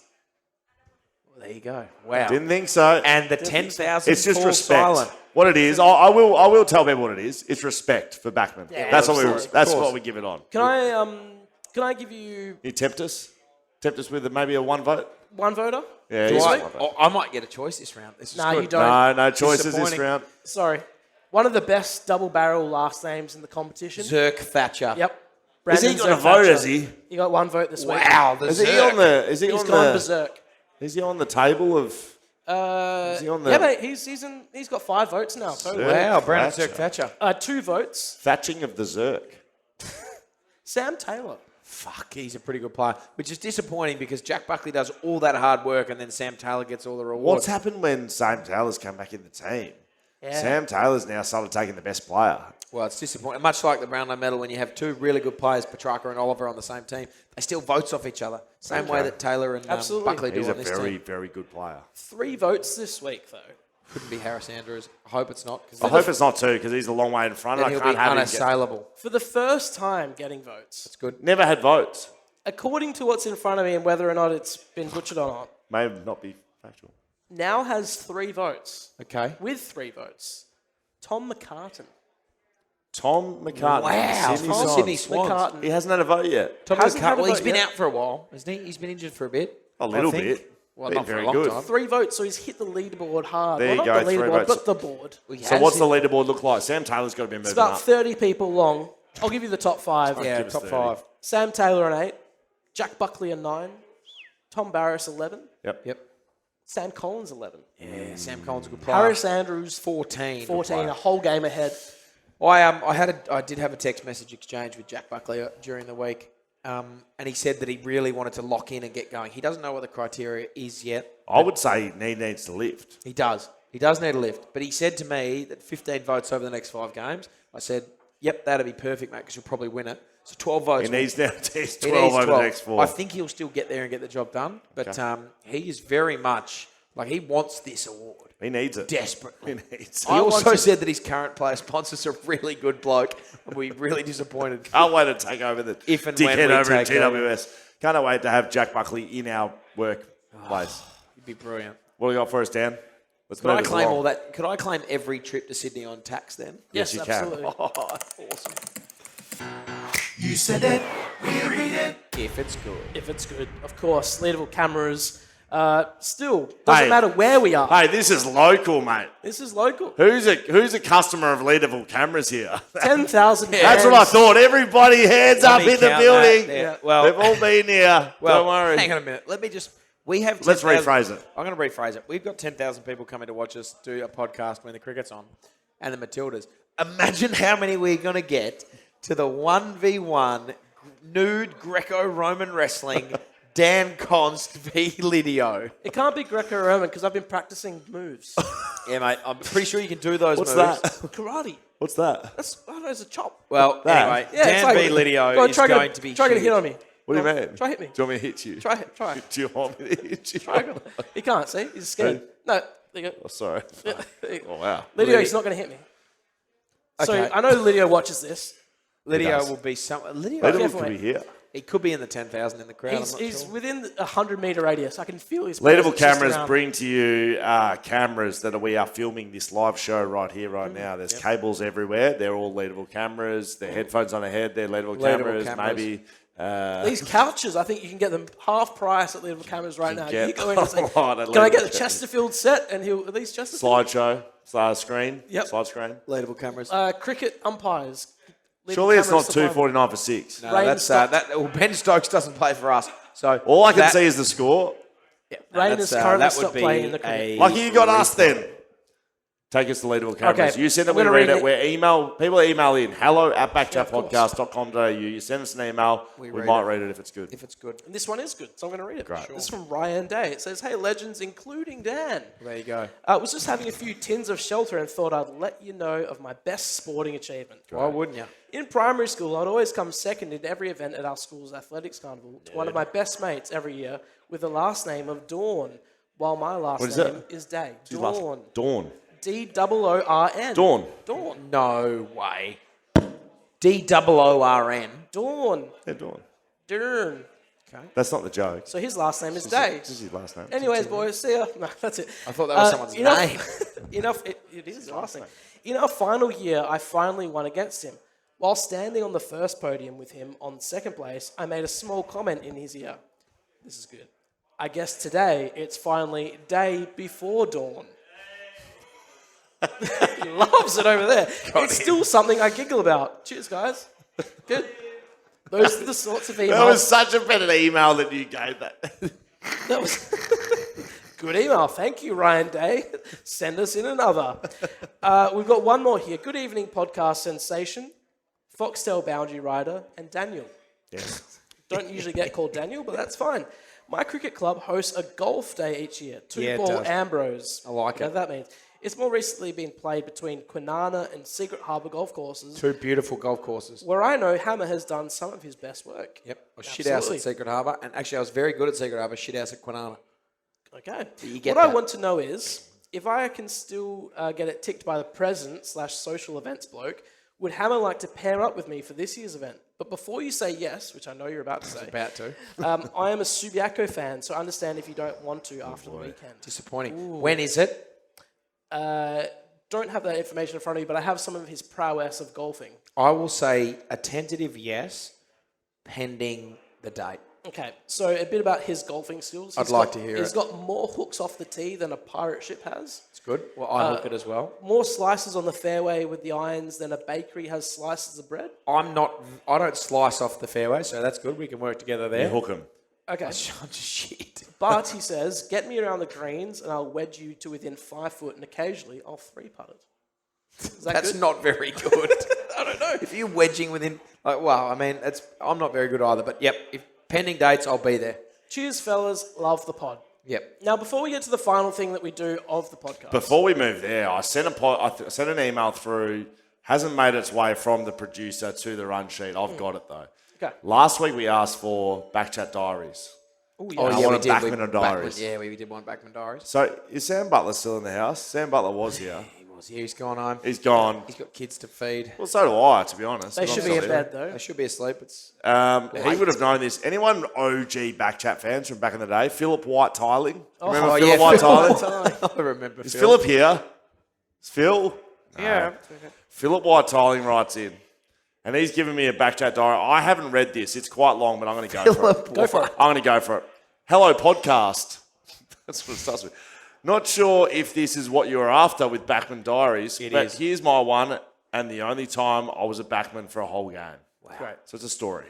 Well, there you go. Wow. Didn't think so. And the 10,000 It's just fall respect. silent. What it is, I will tell people what it is. It's respect for Backman. Yeah, that's of what we. course, That's of course. what we give it on. Can I give you You tempt us? Tempt us with maybe a one vote? one voter? Yeah, Do he's I, one vote. oh, I might get a choice this round. This is Nah, good. you don't. No choices this Disappointing. round. Sorry. One of the best double barrel last names in the competition. Zerk Thatcher. Yep. Has he Brandon got a Zerk vote? Thatcher. Has he? He got one vote this week. Wow. The Is he Zerk. on the? Is he He's on gone the? berserk. Is he on the table of? Is he on the? Yeah, mate, he's got 5 votes now. Totally. Wow, Brandon Thatcher. Zerk Thatcher. 2 votes. Thatching of the Zerk. Sam Taylor. Fuck, he's a pretty good player. Which is disappointing because Jack Buckley does all that hard work and then Sam Taylor gets all the rewards. What's happened when Sam Taylor's come back in the team? Yeah. Sam Taylor's now started taking the best player. Well, it's disappointing. Much like the Brownlow medal, when you have 2 really good players, Petrarca and Oliver, on the same team, they still votes off each other. Same way that Taylor and Absolutely. Buckley do He's a on this very, team. very good player. 3 votes this week, though. Couldn't be Harris Andrews. I hope it's not. I hope it's not too because he's a long way in front. then I he'll can't be have him. unassailable. For the first time getting votes. It's good. Never had votes. According to what's in front of me and whether or not it's been butchered or not, May not be factual. now has 3 votes. Okay. With 3 votes. Tom McCartan. Tom McCartney. Wow. Sydney Tom Swans. Sydney Swans. McCartan. He hasn't had a vote yet. Tom Hasn't had a Well, he's vote been yet. out for a while, hasn't he? He's been injured for a bit. A little I think. bit. Well, Been not for very a long good. time. 3 votes, so he's hit the leaderboard hard. There well, you not go, the 3 leaderboard, votes. but the board. He So has what's the it. leaderboard look like? Sam Taylor's got to be moving It's about up. 30 people long. I'll give you the top 5. Yeah, Give us top 30. 5. Sam Taylor an 8. Jack Buckley a 9. Tom Barris 11. Yep. Sam Collins 11. Yeah, Sam Collins, a good player. Harris Andrews 14. 14, a whole game ahead. I did have a text message exchange with Jack Buckley during the week, and he said that he really wanted to lock in and get going. He doesn't know what the criteria is yet. I would say he needs to lift. He does. He does need a lift. But he said to me that 15 votes over the next 5 games. I said, yep, that'd be perfect, mate, because you'll probably win it. So 12 votes. He needs now to test He 12 needs over 12. the next 4. I think he'll still get there and get the job done. But he is very much, he wants this award. He needs it. Desperately. He needs He it. also said that his current player sponsor's a really good bloke, and we're really disappointed. Can't wait to take over the If and when dickhead we over in take over. TWS. Can't wait to have Jack Buckley in our workplace. He'd be brilliant. What do you got for us, Dan? Could I move it claim along. all that? Could I claim every trip to Sydney on tax then? Yes, you can. absolutely. Oh, awesome. You said it, we read it. If it's good. If it's good, of course. Leadable cameras. Still, doesn't Hey. matter where we are. Hey, this is local, mate. This is local. Who's a customer of Leadable cameras here? 10,000 That's what I thought. Everybody hands up Let me in the count building. that there. Well, They've all been here. Don't worry. Hang on a minute. Let me just. We have. Let's 10,000 rephrase it. I'm going to rephrase it. We've got 10,000 people coming to watch us do a podcast when the cricket's on, and the Matildas. Imagine how many we're going to get to the 1v1 nude Greco-Roman wrestling. Dan Const v. Lydio. It can't be Greco-Roman because I've been practicing moves. Yeah, mate. I'm pretty sure you can do those What's moves. that? Karate. What's that? That's, I don't know, it's a chop. Well, That. anyway, Yeah, it's Dan like- v. Lydio Go on, is try going to be Try to get a huge. hit on me. What do Go you on, mean? Try hit me. Do you want me to hit you? Try it. Try. Do you want me to hit you? Try. He can't, see? He's scared. No, there you go. Oh, sorry. There you go. Oh, wow. Lydio, he's not going to hit me. So Okay. I know Lydio watches this. Lydio does. will be some. Lydio, Leadable careful, could be mate. here. he could be in the 10,000 in the crowd. He's, I'm not he's sure. within a 100-metre radius. I can feel his Leadable presence just cameras around. bring to you cameras that we are filming this live show right here, right now. There's cables everywhere. They're all leadable cameras. They're headphones on the head. They're leadable cameras. cameras. Maybe. These couches, I think you can get them half price at Leadable Cameras right now. get You go in and say, a lot at can I get Leadable the Chesterfield set? And are these Chesterfield? slideshow, screen. Yep. Slide screen. Leadable cameras. Cricket umpires. Leadable Surely it's cameras not supply- $2.49 for 6. No, Rain that's stopped. Ben Stokes doesn't play for us. So All I can that- see is the score. Rain that's, has currently that would stopped be playing in the cricket. Lucky you got us then. Take us to Leadable Cameras. Okay, You said that I'm we gonna read read it. it. People email in of hello@backchatpodcast.com.au. You send us an email. We read might it. read it if it's good. if it's good. And this one is good, so I'm going to read it. Great. This is from Ryan Day. It says, "Hey, legends, including Dan. There you go. I was just having a few tins of shelter and thought I'd let you know of my best sporting achievement. Why wouldn't you? In primary school, I'd always come second in every event at our school's athletics carnival to one of my best mates every year with the last name of Dawn, while my last What is name that? is Day. His last- Dawn. Dawn. D-O-O-R-N. Dawn. Dawn. No way. DOORN. Dawn. Yeah, Dawn. Dawn. That's not the joke. So his last name is Day. This is his last name. Anyways, boys, see ya. No, that's it. I thought that was someone's name. It is his last name. In our final year, I finally won against him. While standing on the first podium with him on second place, I made a small comment in his ear. This is good. I guess today it's finally day before dawn. He loves it over there. It's still something I giggle about. Cheers, guys. Good. Those are the sorts of emails. That was such a better email that you gave that. That was good email. Thank you, Ryan Day. Send us in another. We've got one more here. Good evening, podcast sensation, Foxtel Boundary Rider, and Daniel. Yes. Don't usually get called Daniel, but that's fine. My cricket club hosts a golf day each year. Yeah, it Two-ball does. Ambrose. I like Whatever it. that means. It's more recently been played between Kwinana and Secret Harbour golf courses, Two beautiful golf courses. where I know Hammer has done some of his best work. Yep. I was shit house Absolutely. at Secret Harbour, and actually I was very good at Secret Harbour. Shit house at Kwinana. Okay. You get What I that. want to know is, if I can still get it ticked by the president/social events bloke, would Hammer like to pair up with me for this year's event? But before you say yes, which I know you're about to say, About to. I am a Subiaco fan, so understand if you don't want to after the weekend. Disappointing. When is it? Don't have that information in front of me, but I have some of his prowess of golfing. I will say a tentative yes, pending the date. Okay, so a bit about his golfing skills. I'd like to hear He's it. got more hooks off the tee than a pirate ship has. It's good. Well, I hook it as well. More slices on the fairway with the irons than a bakery has slices of bread. I don't slice off the fairway, so that's good. We can work together You there. hook him. Okay. I'm just shit. But he says, get me around the greens and I'll wedge you to within 5 foot and occasionally I'll 3-putt it. Is that That's good? not very good. I don't know. If you're wedging within, I'm not very good either. But yep, if pending dates, I'll be there. Cheers, fellas. Love the pod. Yep. Now, before we get to the final thing that we do of the podcast. Before we move there, I sent an email through. Hasn't made its way from the producer to the run sheet. I've got it though. Okay. Last week we asked for BackChat diaries. Oh, Oh, I yeah, wanted we did. Backman or Diaries. Yeah, we did want Backman Diaries. So is Sam Butler still in the house? Sam Butler was here. He was Yeah, he's gone home. He's gone. He's got kids to feed. Well, so do I, to be honest. They But should I'm be in still bed, there. though. They should be asleep. It's He would have known this. Anyone OG BackChat fans from back in the day? Philip White Tiling. Remember Oh, Philip yeah, White Phil Tiling? I remember. Is Phil. Philip here? Is Phil? Yeah. Philip White Tiling writes in. And he's given me a BackChat diary. I haven't read this. It's quite long, but I'm going to go for it. Go for it. I'm going to go for it. Hello, podcast. That's what it starts with. Not sure if this is what you were after with Backman Diaries, but is. here's my one and the only time I was a backman for a whole game. Wow. Great. So it's a story.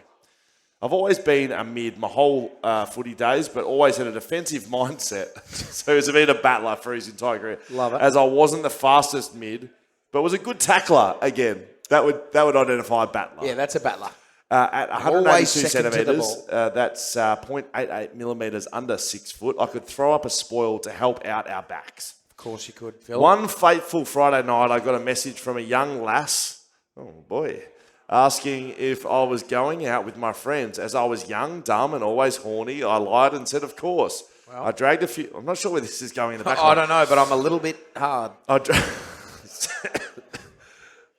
I've always been a mid my whole footy days, but always had a defensive mindset. So he's been a battler for his entire career. Love it. As I wasn't the fastest mid, but was a good tackler again. That would identify a battler. Yeah, that's a battler. At Always 182 second to the centimetres, that's 0.88 millimetres under 6 foot. I could throw up a spoil to help out our backs. Of course you could, Phil. One fateful Friday night, I got a message from a young lass, oh boy, asking if I was going out with my friends. As I was young, dumb, and always horny, I lied and said, of course. I dragged a few... I'm not sure where this is going in the back. I don't know, but I'm a little bit hard.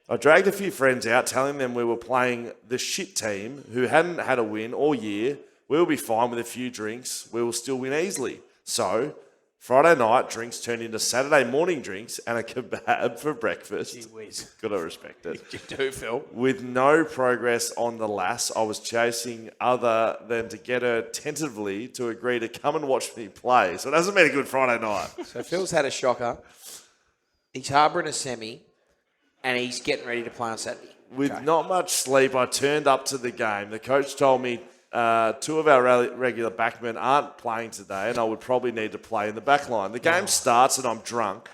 I dragged a few friends out, telling them we were playing the shit team who hadn't had a win all year. We'll be fine with a few drinks. We will still win easily. So, Friday night, drinks turned into Saturday morning drinks and a kebab for breakfast. Gee whiz. Gotta respect it. You do, Phil. With no progress on the lass, I was chasing other than to get her tentatively to agree to come and watch me play. So it hasn't been a good Friday night. So Phil's had a shocker. He's harbouring a semi, and he's getting ready to play on Saturday. With not much sleep, I turned up to the game. The coach told me 2 of our regular backmen aren't playing today, and I would probably need to play in the back line. The game starts, and I'm drunk.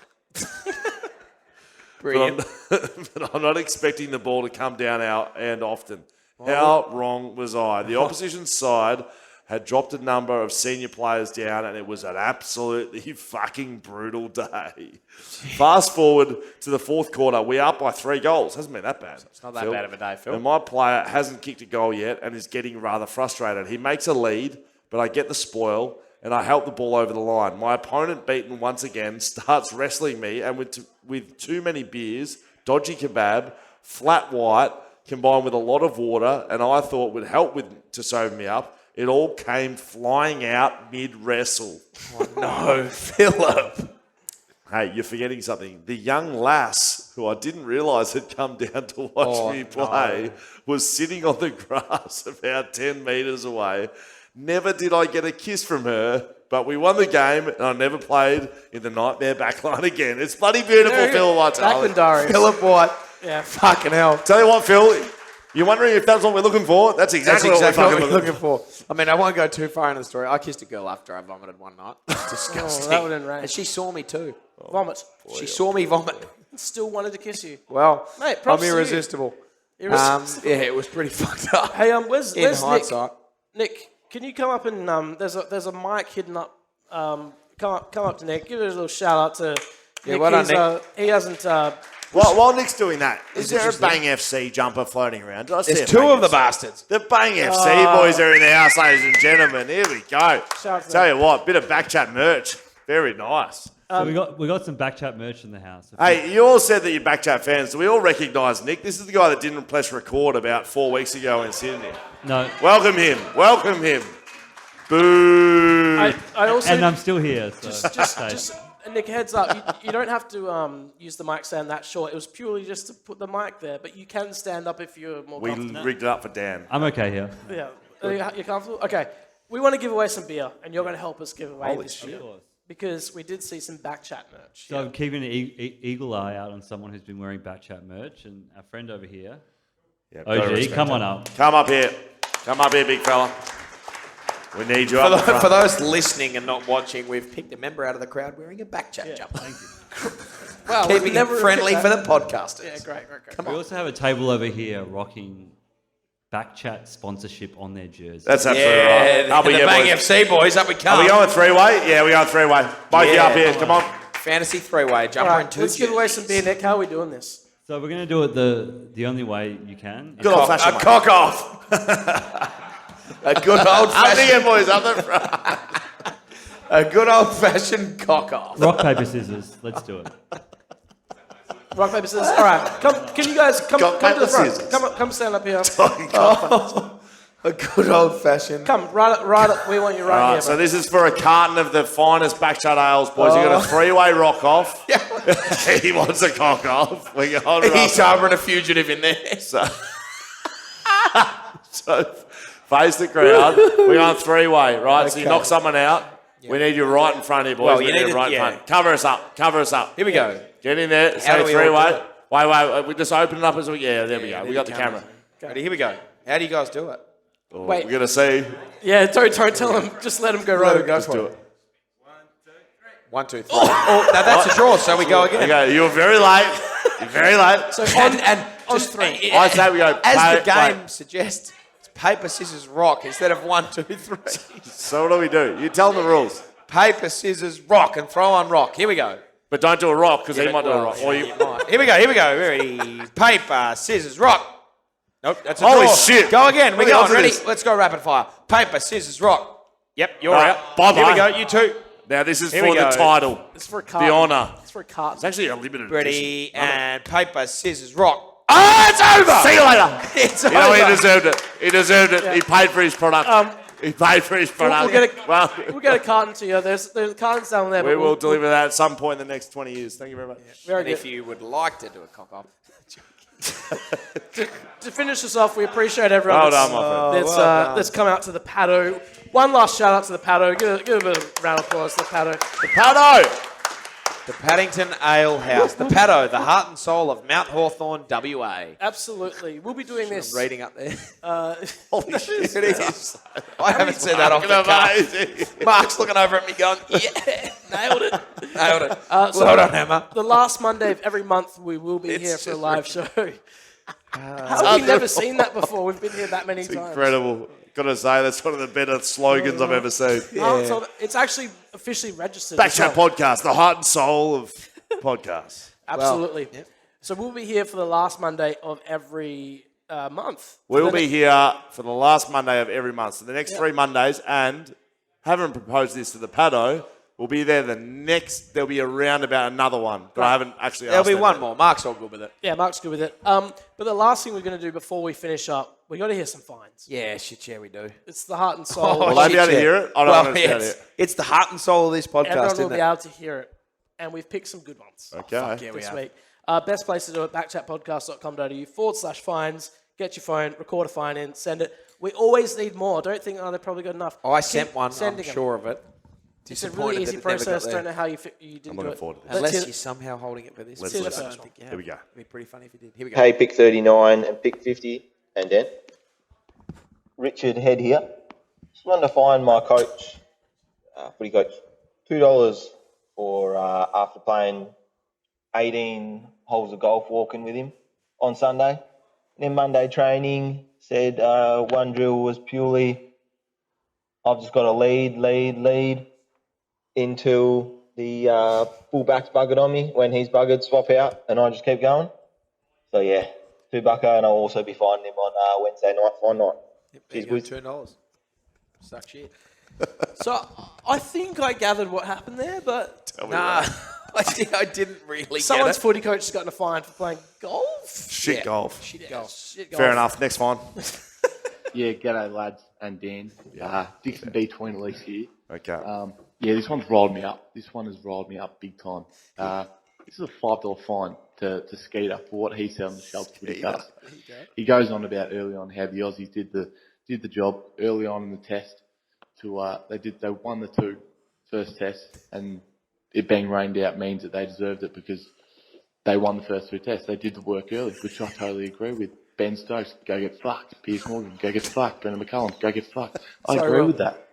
Brilliant. But I'm not expecting the ball to come down our end often. How wrong was I? The opposition side had dropped a number of senior players down, and it was an absolutely fucking brutal day. Fast forward to the fourth quarter, we're up by 3 goals. Hasn't been that bad. It's not that bad of a day, Phil. And my player hasn't kicked a goal yet and is getting rather frustrated. He makes a lead, but I get the spoil, and I help the ball over the line. My opponent, beaten once again, starts wrestling me, and with too many beers, dodgy kebab, flat white, combined with a lot of water, and I thought would help to sober me up, it all came flying out mid-wrestle. Oh, no, Philip. Hey, you're forgetting something. The young lass, who I didn't realise had come down to watch me play, was sitting on the grass about 10 metres away. Never did I get a kiss from her, but we won the game, and I never played in the nightmare backline again. It's bloody beautiful, Phil White. Backman Diaries. Philip White. Yeah. Fucking hell. Tell you what, Phil, you're wondering if that's what we're looking for? That's exactly, That's what exactly we're what fucking we're looking for. looking for. I mean, I won't go too far into the story. I kissed a girl after I vomited one night. It's disgusting. that wouldn't rank. And she saw me too. Vomit. She saw me vomit. Still wanted to kiss you. Well, Mate, I'm props to you. irresistible. Irresistible. Yeah, it was pretty fucked up. Hey, where's In Nick? hindsight. Nick, can you come up and there's a mic hidden up. Come up to Nick. Give it a little shout out to Yeah, Nick. well done, Nick. He hasn't. While Nick's doing that, is there a interesting. Bang FC jumper floating around? Did I see There's a 2 Bang of the FC? bastards. The Bang FC boys are in the house, ladies and gentlemen. Here we go. Shout out to Tell you what, bit of BackChat merch. Very nice. So we got some BackChat merch in the house. Hey, you all said that you're BackChat fans. Do we all recognise Nick? This is the guy that didn't press record about 4 weeks ago in Sydney. No, Welcome him. Welcome him. Boo. I also and I'm still here. So just Nick, heads up. You don't have to use the mic stand that short. It was purely just to put the mic there, but you can stand up if you're more We comfortable. rigged it up for Dan. I'm okay here. Yeah. You're comfortable? Okay. We want to give away some beer, and you're going to help us give away Holy this shit. beer. Because we did see some BackChat merch. So I'm keeping an eagle eye out on someone who's been wearing BackChat merch, and our friend over here, Yeah, gotta OG, respect come it. on up. Come up here. Come up here, big fella. We need you up front. For those listening and not watching, we've picked a member out of the crowd wearing a BackChat jumper. Thank you. Wow, Keeping we've it never friendly picked for that. the podcasters. Yeah, great. We also have a table over here rocking BackChat sponsorship on their jersey. That's absolutely right. Yeah, Up we the go, Bang boys. FC boys, up we come. Are we going three-way? Yeah, we're going three-way. Both you Yeah. up here. Come on. Fantasy 3-way, All jumper right, and 2 let's give away some beer, jerseys. Nick. How are we doing this? So we're going to do it the only way you can. Good old-fashioned A way. cock off. A good old Up fashioned, here, boys. Up the front. a good old fashioned cock off. Rock, paper, scissors. Let's do it. Rock, paper, scissors. All right. Can you guys come to the front? Scissors. Come stand up here. A good old-fashioned. Come, right up. We want you right here. So this is for a carton of the finest BackChat ales, boys. You got a 3-way rock off. Yeah. He wants a cock off. We can hold it He's up. harbouring a fugitive in there. So face the crowd. We're on 3-way, right? So you knock someone out. We need you right in front here, boys. Well, we you need need you right it, in yeah. front. Cover us up. Here we go. Get in there. How Say do we all 3-way. do it? Wait. We just open it up as we... Yeah, there we go. We got the camera. Ready? Here we go. How do you guys do it? Oh, Wait. we're going to see. Yeah, don't tell him. Just let him go rogue. Go Let's for do it. it. 1, 2, 3. Oh, now that's a draw, so we go again. Okay, you were very late. You're very late. So And on just 3. I say we go... As the wait. game suggests, it's paper, scissors, rock instead of 1, 2, 3. So what do we do? You tell them the rules. Paper, scissors, rock, and throw on rock. Here we go. But don't do a rock, because he might do a rock. Or you... Here we go. Ready? Paper, scissors, rock. Nope, that's a Holy draw. shit. Go again. We Look go. at Ready? this. Let's go rapid fire. Paper, scissors, rock. Yep, you're Right, out. bye-bye. Here we go. You two. Now, this is Here for we the go. title. It's for a carton. The honour. It's for a carton. It's actually a limited Ready? edition. And paper, scissors, rock. Ah, it's over. See you later. It's You know, over. he deserved it. He deserved it. He paid for his product. He paid for his product. We'll get a carton to you. There's cartons down there. We but will deliver that at some point in the next 20 years. Thank you very much. Very And good. if you would like to do a cock off, To finish this off, we appreciate everyone Well done, my friend. that's come out to the Paddo. One last shout out to the Paddo. Give a bit of round of applause to the Paddo. Paddo! the Paddington Ale House, the Paddo, the heart and soul of Mount Hawthorn, WA. Absolutely. We'll be doing this. I'm reading up there. Holy shit. It is. I haven't said that off the cuff. Mark's looking over at me going, yeah, nailed it. Nailed it. So Well done, Emma. The last Monday of every month, we will be here for a just live show. How have we never seen that before? We've been here that many times. Incredible. Got to say, that's one of the better slogans I've ever seen. So it's actually officially registered. BackChat Podcast, the heart and soul of podcasts. Absolutely. Well, yep. So we'll be here for the last Monday of every month. We'll be here for the last Monday of every month. So the next 3 Mondays, and haven't proposed this to the Paddo, we'll be there the next, there'll be around about another one. But I haven't actually asked There'll be them one yet. more. Mark's all good with it. Yeah, Mark's good with it. But the last thing we're going to do before we finish up, we got to hear some fines. Yeah, shit, yeah, we do. It's the heart and soul. Will they be able to hear it? I don't want to be able to hear it. It's the heart and soul of this podcast, Everyone will isn't be it? able to hear it. And we've picked some good ones Okay. Yeah, we this have. week. Best place to do it, backchatpodcast.com.au/fines. Get your phone, record a fine in, send it. We always need more. Don't think, they've probably got enough. Oh, I sent Keep one, I'm sending them. sure of it. It's a really easy process. Don't know how you didn't I'm do looking it. forward to this. Let's Unless hear- you're somehow holding it for this. Let's hear the listen. first one. Here we go. It'd be pretty funny if you did. Here we go. Hey, pick 39 and pick 50, and then Richard Head here. Just wanted to find my coach, footy coach, $2 for after playing 18 holes of golf walking with him on Sunday. And then Monday training said one drill was purely, I've just got to lead until the fullback's buggered on me. When he's buggered, swap out, and I just keep going. So yeah, $2, and I'll also be finding him on Wednesday night, fine night. There Cheers, you go, boys. $2. Suck shit. So I think I gathered what happened there, but Nah, I didn't really someone's get it. footy coach has gotten a fine for playing golf. Shit Yeah. golf. Shit golf. Fair enough. Next one. Yeah, g'day lads and Dan. Dixon B20 Lease here. Okay. Yeah, this one's rolled me up. This one has rolled me up big time. This is a $5 fine to Skeeter for what he said on the Shelter Footy Cast. He goes on about early on how the Aussies did the job early on in the test. They won the 2 first tests, and it being rained out means that they deserved it because they won the first 2 tests. They did the work early, which I totally agree with. Ben Stokes, go get fucked. Piers Morgan, go get fucked. Brendan McCullum, go get fucked. I agree with that.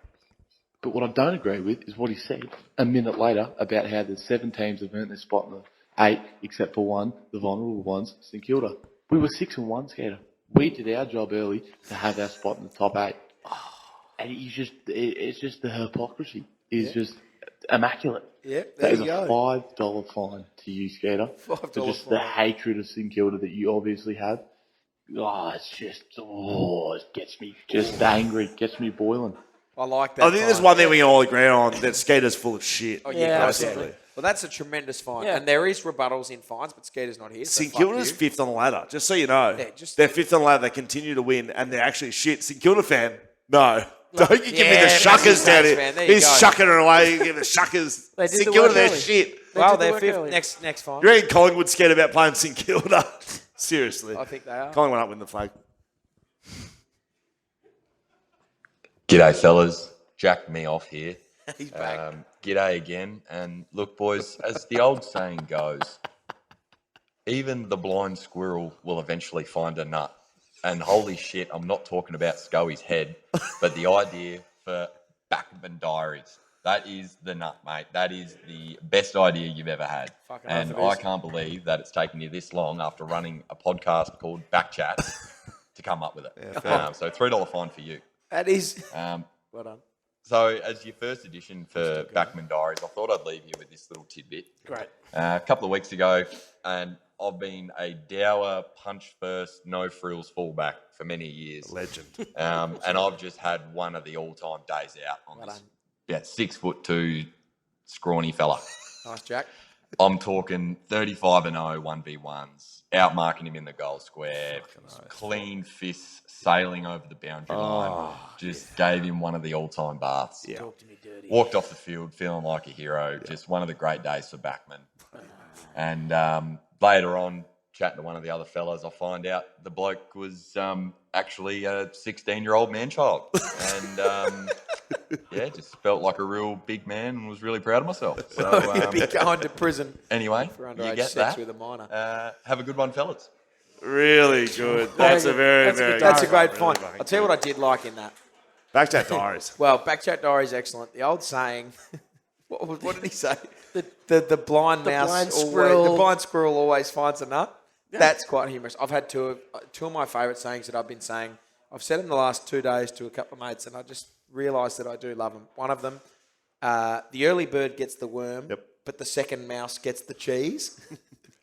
But what I don't agree with is what he said a minute later about how the 7 teams have earned their spot in the 8, except for one, the vulnerable ones, St Kilda. We were 6-1, Skater. We did our job early to have our spot in the top 8. And it's just the hypocrisy is just immaculate. Yeah, That there is you a go. $5 fine to you, Skater. $5 For just fine. the hatred of St Kilda that you obviously have. Oh, it gets me just angry, gets me boiling. I like that. I think there's one thing we can all agree on, that Skeeter's full of shit. Oh, Yeah, yeah, absolutely. Well, that's a tremendous fine. Yeah. And there is rebuttals in fines, but Skeeter's not here. So St fuck Kilda's you. 5th on the ladder, just so you know. Yeah, they're 5th on the ladder. They continue to win, and they're actually shit. St Kilda fan, no. Don't you give me the Yeah, shuckers massive down Saints here. fan. There you He's go. shucking it away. You give the shuckers. They did St the Kilda, work they're early. shit. Well, did the they're work 5th. early. Next fine. You reckon Collingwood's scared about playing St Kilda? Seriously. I think they are. Collingwood won't win the flag. G'day, fellas. Jack me off here. He's back. G'day again. And look, boys, as the old saying goes, even the blind squirrel will eventually find a nut. And holy shit, I'm not talking about Scully's head, but the idea for Backman Diaries. That is the nut, mate. That is the best idea you've ever had. Fucking And oath it I is. can't believe that it's taken you this long after running a podcast called BackChat to come up with it. So $3 fine for you. That is. Um, Well done. So, as your first edition for Backman Diaries, I thought I'd leave you with this little tidbit. Great. A couple of weeks ago, and I've been a dour, punch first, no frills fullback for many years. Legend. And I've just had one of the all-time days out on this. Yeah, 6'2", scrawny fella. Nice, Jack. I'm talking 35-0 1v1s, outmarking him in the goal square, clean fists sailing over the boundary line. Just gave him one of the all-time baths. Yeah. Talk to me dirty. Walked off the field feeling like a hero. Just one of the great days for Backman. And later on, chatting to one of the other fellas, I find out the bloke was actually a 16-year-old man-child. And, yeah, just felt like a real big man and was really proud of myself. So, He'd be going to prison anyway, for you underage get sex that. with a minor. Have a good one, fellas. Really good. That's a very, That's a very good That's a good great one. fine. Really I'll tell you what I did like in that. BackChat Diaries. Well, BackChat Diary is excellent. The old saying, what did he say? The blind mouse, blind always, squirrel. the blind squirrel always finds a nut. That's quite humorous. I've had two of my favourite sayings that I've been saying. I've said them the last 2 days to a couple of mates, and I just realised that I do love them. One of them, the early bird gets the worm, but the second mouse gets the cheese.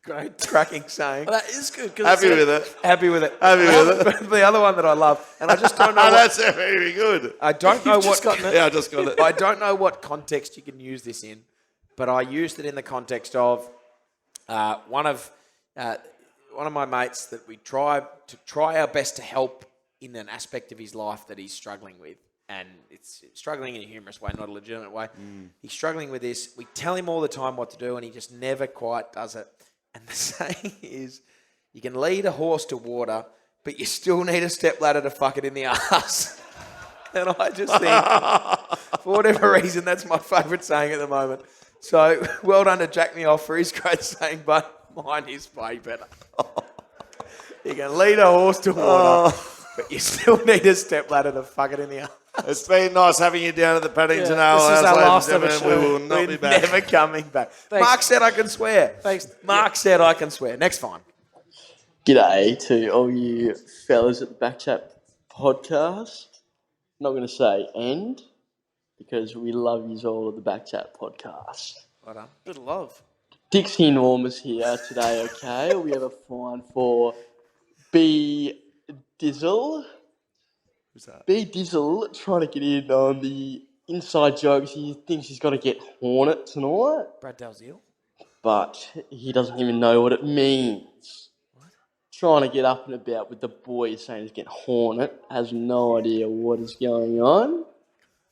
Great cracking saying. Well, that is good. Happy with it. Happy with it. Happy with it. But the other one that I love, and I just don't know. Oh, what, that's very good. I don't know what. Yeah, I just got it. I don't know what context you can use this in, but I used it in the context of one of my mates that we try our best to help in an aspect of his life that he's struggling with, and it's struggling in a humorous way, not a legitimate way. He's struggling with this. We tell him all the time what to do, and he just never quite does it. And the saying is, you can lead a horse to water, but you still need a stepladder to fuck it in the ass. And I just think, for whatever reason, that's my favourite saying at the moment. So, well done to Jack Me Off for his great saying, but mine is way better. You can lead a horse to water, but you still need a stepladder to fuck it in the ass. It's been nice having you down at the Paddington Yeah, Ale. this is our ladies and last ever gentlemen. We show. will not We're be back. never coming back. Thanks. Mark said I can swear. Thanks. Mark said I can swear. Next fine. G'day to all you fellas at the BackChat Podcast. I'm not going to say end, because we love you all at the BackChat Podcast. Well done. Good love. Dixie Enormous here today, okay? We have a fine for B. Dizzle. Who's that? B. Dizzle trying to get in on the inside jokes. He thinks he's got to get Hornet tonight, Brad Dalziel. but he doesn't even know what it means. Trying to get up and about with the boys saying he's getting Hornet, has no idea what is going on.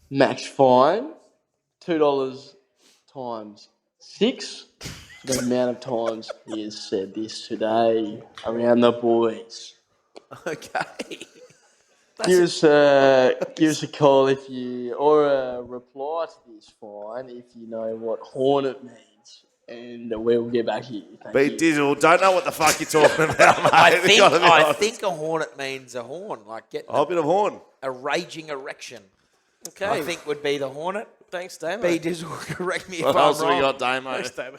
Max fine, $2 times 6. The amount of times he has said this today around the boys. Okay. Give us a call if you, or a reply to this fine if you know what Hornet means, and we'll get back here. Thank Beat you. Digital, don't know what the fuck you're talking about, mate. I think a hornet means a horn, like getting Oh, a bit of horn. a raging erection. Okay. I think would be the hornet. Thanks, Damo. B Dizzle, correct me if What I'm else have we wrong. got, Damo? Thanks, Damo.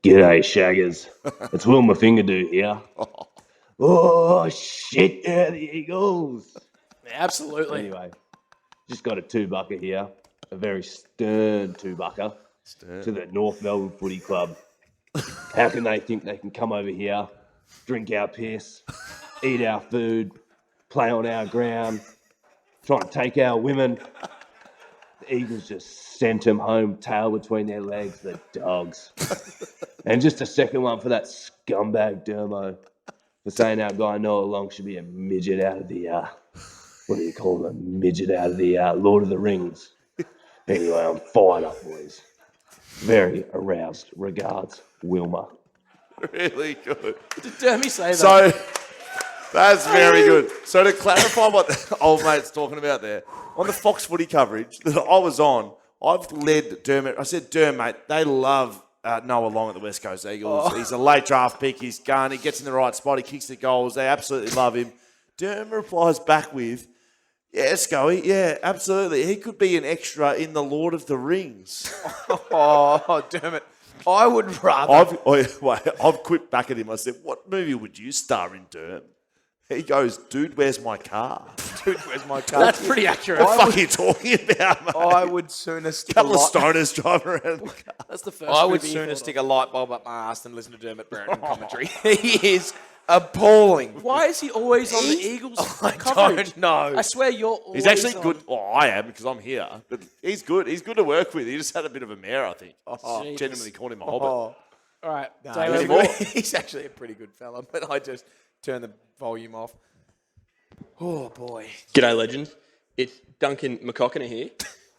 G'day, Shaggers. It's Will my finger do here. Oh, shit, yeah, the Eagles. Yeah, absolutely. Anyway, just got a two-bucker here, a very stern two-bucker to the North Melbourne Footy Club. How can they think they can come over here, drink our piss, eat our food, play on our ground, try and take our women? Eagles just sent him home, tail between their legs, the dogs. And just a second one for that scumbag Dermo for saying our guy Noah Long should be a midget out of the, what do you call him, a midget out of the Lord of the Rings. Anyway, I'm fired up, boys. Very aroused. Regards, Wilma. Really good. Did Dermy say that? So, that's very good. So to clarify what the old mate's talking about there, on the Fox footy coverage that I was on, I've led Dermot. I said, mate, they love Noah Long at the West Coast Eagles. Oh. He's a late draft pick. He's gun. He gets in the right spot. He kicks the goals. They absolutely love him. Dermot replies back with, yeah, Scully, yeah, absolutely. He could be an extra in The Lord of the Rings. Oh, damn it. I would rather... I've quit back at him. I said, what movie would you star in, Derm? He goes, dude, where's my car? Dude, where's my car? That's pretty accurate. What the fuck are you talking about, mate? I would sooner stick Couple of stoners driving around the car. That's the first I would movie you sooner thought stick of. a light bulb up my ass than listen to Dermot Brereton commentary. He is appalling. Why is he always on the Eagles I coverage? don't know. I swear you're always He's actually on. good. Well, I am because I'm here. But he's good. He's good to work with. He just had a bit of a mare, I think. Jesus. Genuinely called him a hobbit. All right. No, David, he's actually a pretty good fella, but I just turned the volume off. Oh, boy. G'day, legends. It's Duncan McCockiner here.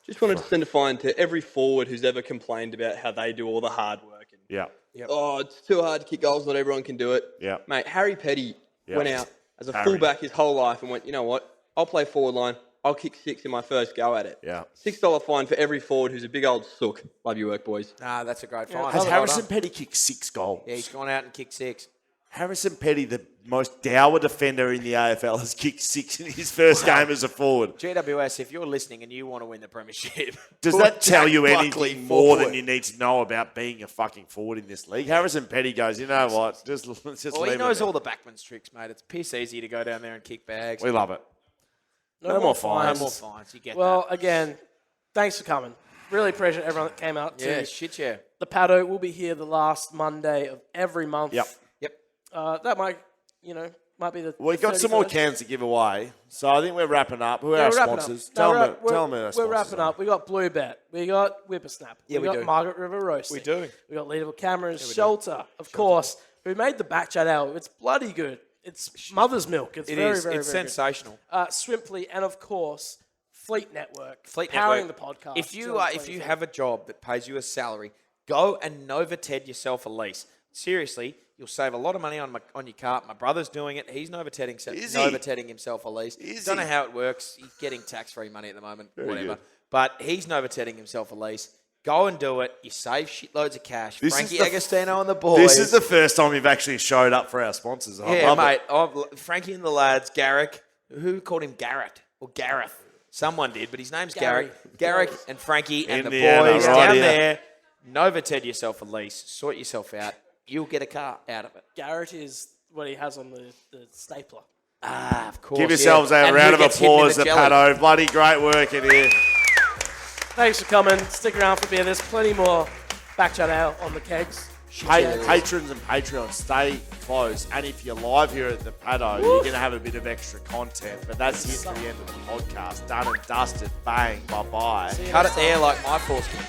Just wanted to send a fine to every forward who's ever complained about how they do all the hard work. And, Yeah. oh, it's too hard to kick goals. Not everyone can do it. Yeah. Mate, Harry Petty Yeah. went out as a Harry. fullback his whole life and went, you know what? I'll play forward line. I'll kick 6 in my first go at it. Yeah. $6 fine for every forward who's a big old sook. Love your work, boys. Nah, that's a great fine. Has Well Harrison done. Petty kicked 6 goals? Yeah, he's gone out and kicked 6. Harrison Petty, the most dour defender in the AFL, has kicked 6 in his first game as a forward. GWS, if you're listening and you want to win the premiership, Does put that tell Jack you Buckley anything more than forward. you need to know about being a fucking forward in this league? Harrison Petty goes, you know what? Let's just Well, leave he it knows there. all the backman's tricks, mate. It's piss easy to go down there and kick bags. We love it. No more fines. No more fines. You get Well, that. again, thanks for coming. Really appreciate everyone that came out. Yeah, To shit, yeah. the Paddo will be here the last Monday of every month. Yep. That might be the. We've got some more cans to give away, so I think we're wrapping up. Who are Yeah, our we're wrapping up. sponsors? No, Tell we're them wrap- who our We're sponsors wrapping are. up. We got BlueBet. We got Whippersnap. Yeah, we got do. Margaret River Roasting. We do. We got Leadable Cameras, Shelter, of course. We made the BackChat Ale. It's bloody good. It's mother's milk. It's It very, is. very, It's very sensational. good. Swimply, and of course, Fleet Network. Fleet powering Network. the podcast. If you have a job that pays you a salary, go and novated yourself a lease. Seriously, you'll save a lot of money on your car. My brother's doing it. He's novated himself a lease. Don't know how it works. He's getting tax-free money at the moment, whatever. good. But he's novated himself a lease. Go and do it. You save shitloads of cash. This is Frankie the- Agostino and the boys. This is the first time you've actually showed up for our sponsors. I Yeah, love mate. it. Frankie and the lads, Garrick. Who called him Garrett or Gareth? Someone did, but his name's Gary. Garrick and Frankie and the Indiana, boys right down here. there. Novated yourself a lease. Sort yourself out. You'll get a car out of it. Garrett is what he has on the stapler. Ah, of course. Give yourselves yeah. a And round who of gets hidden in applause the to jelly? Paddo. Bloody great work in here. Thanks for coming. Stick around for beer. There's plenty more BackChat Ale on the kegs. Patrons and Patreons, stay close. And if you're live here at the Paddo, you're going to have a bit of extra content. But that's it for the end of the podcast. Done and dusted. Bang. Bye-bye. Cut it there like my foreskin.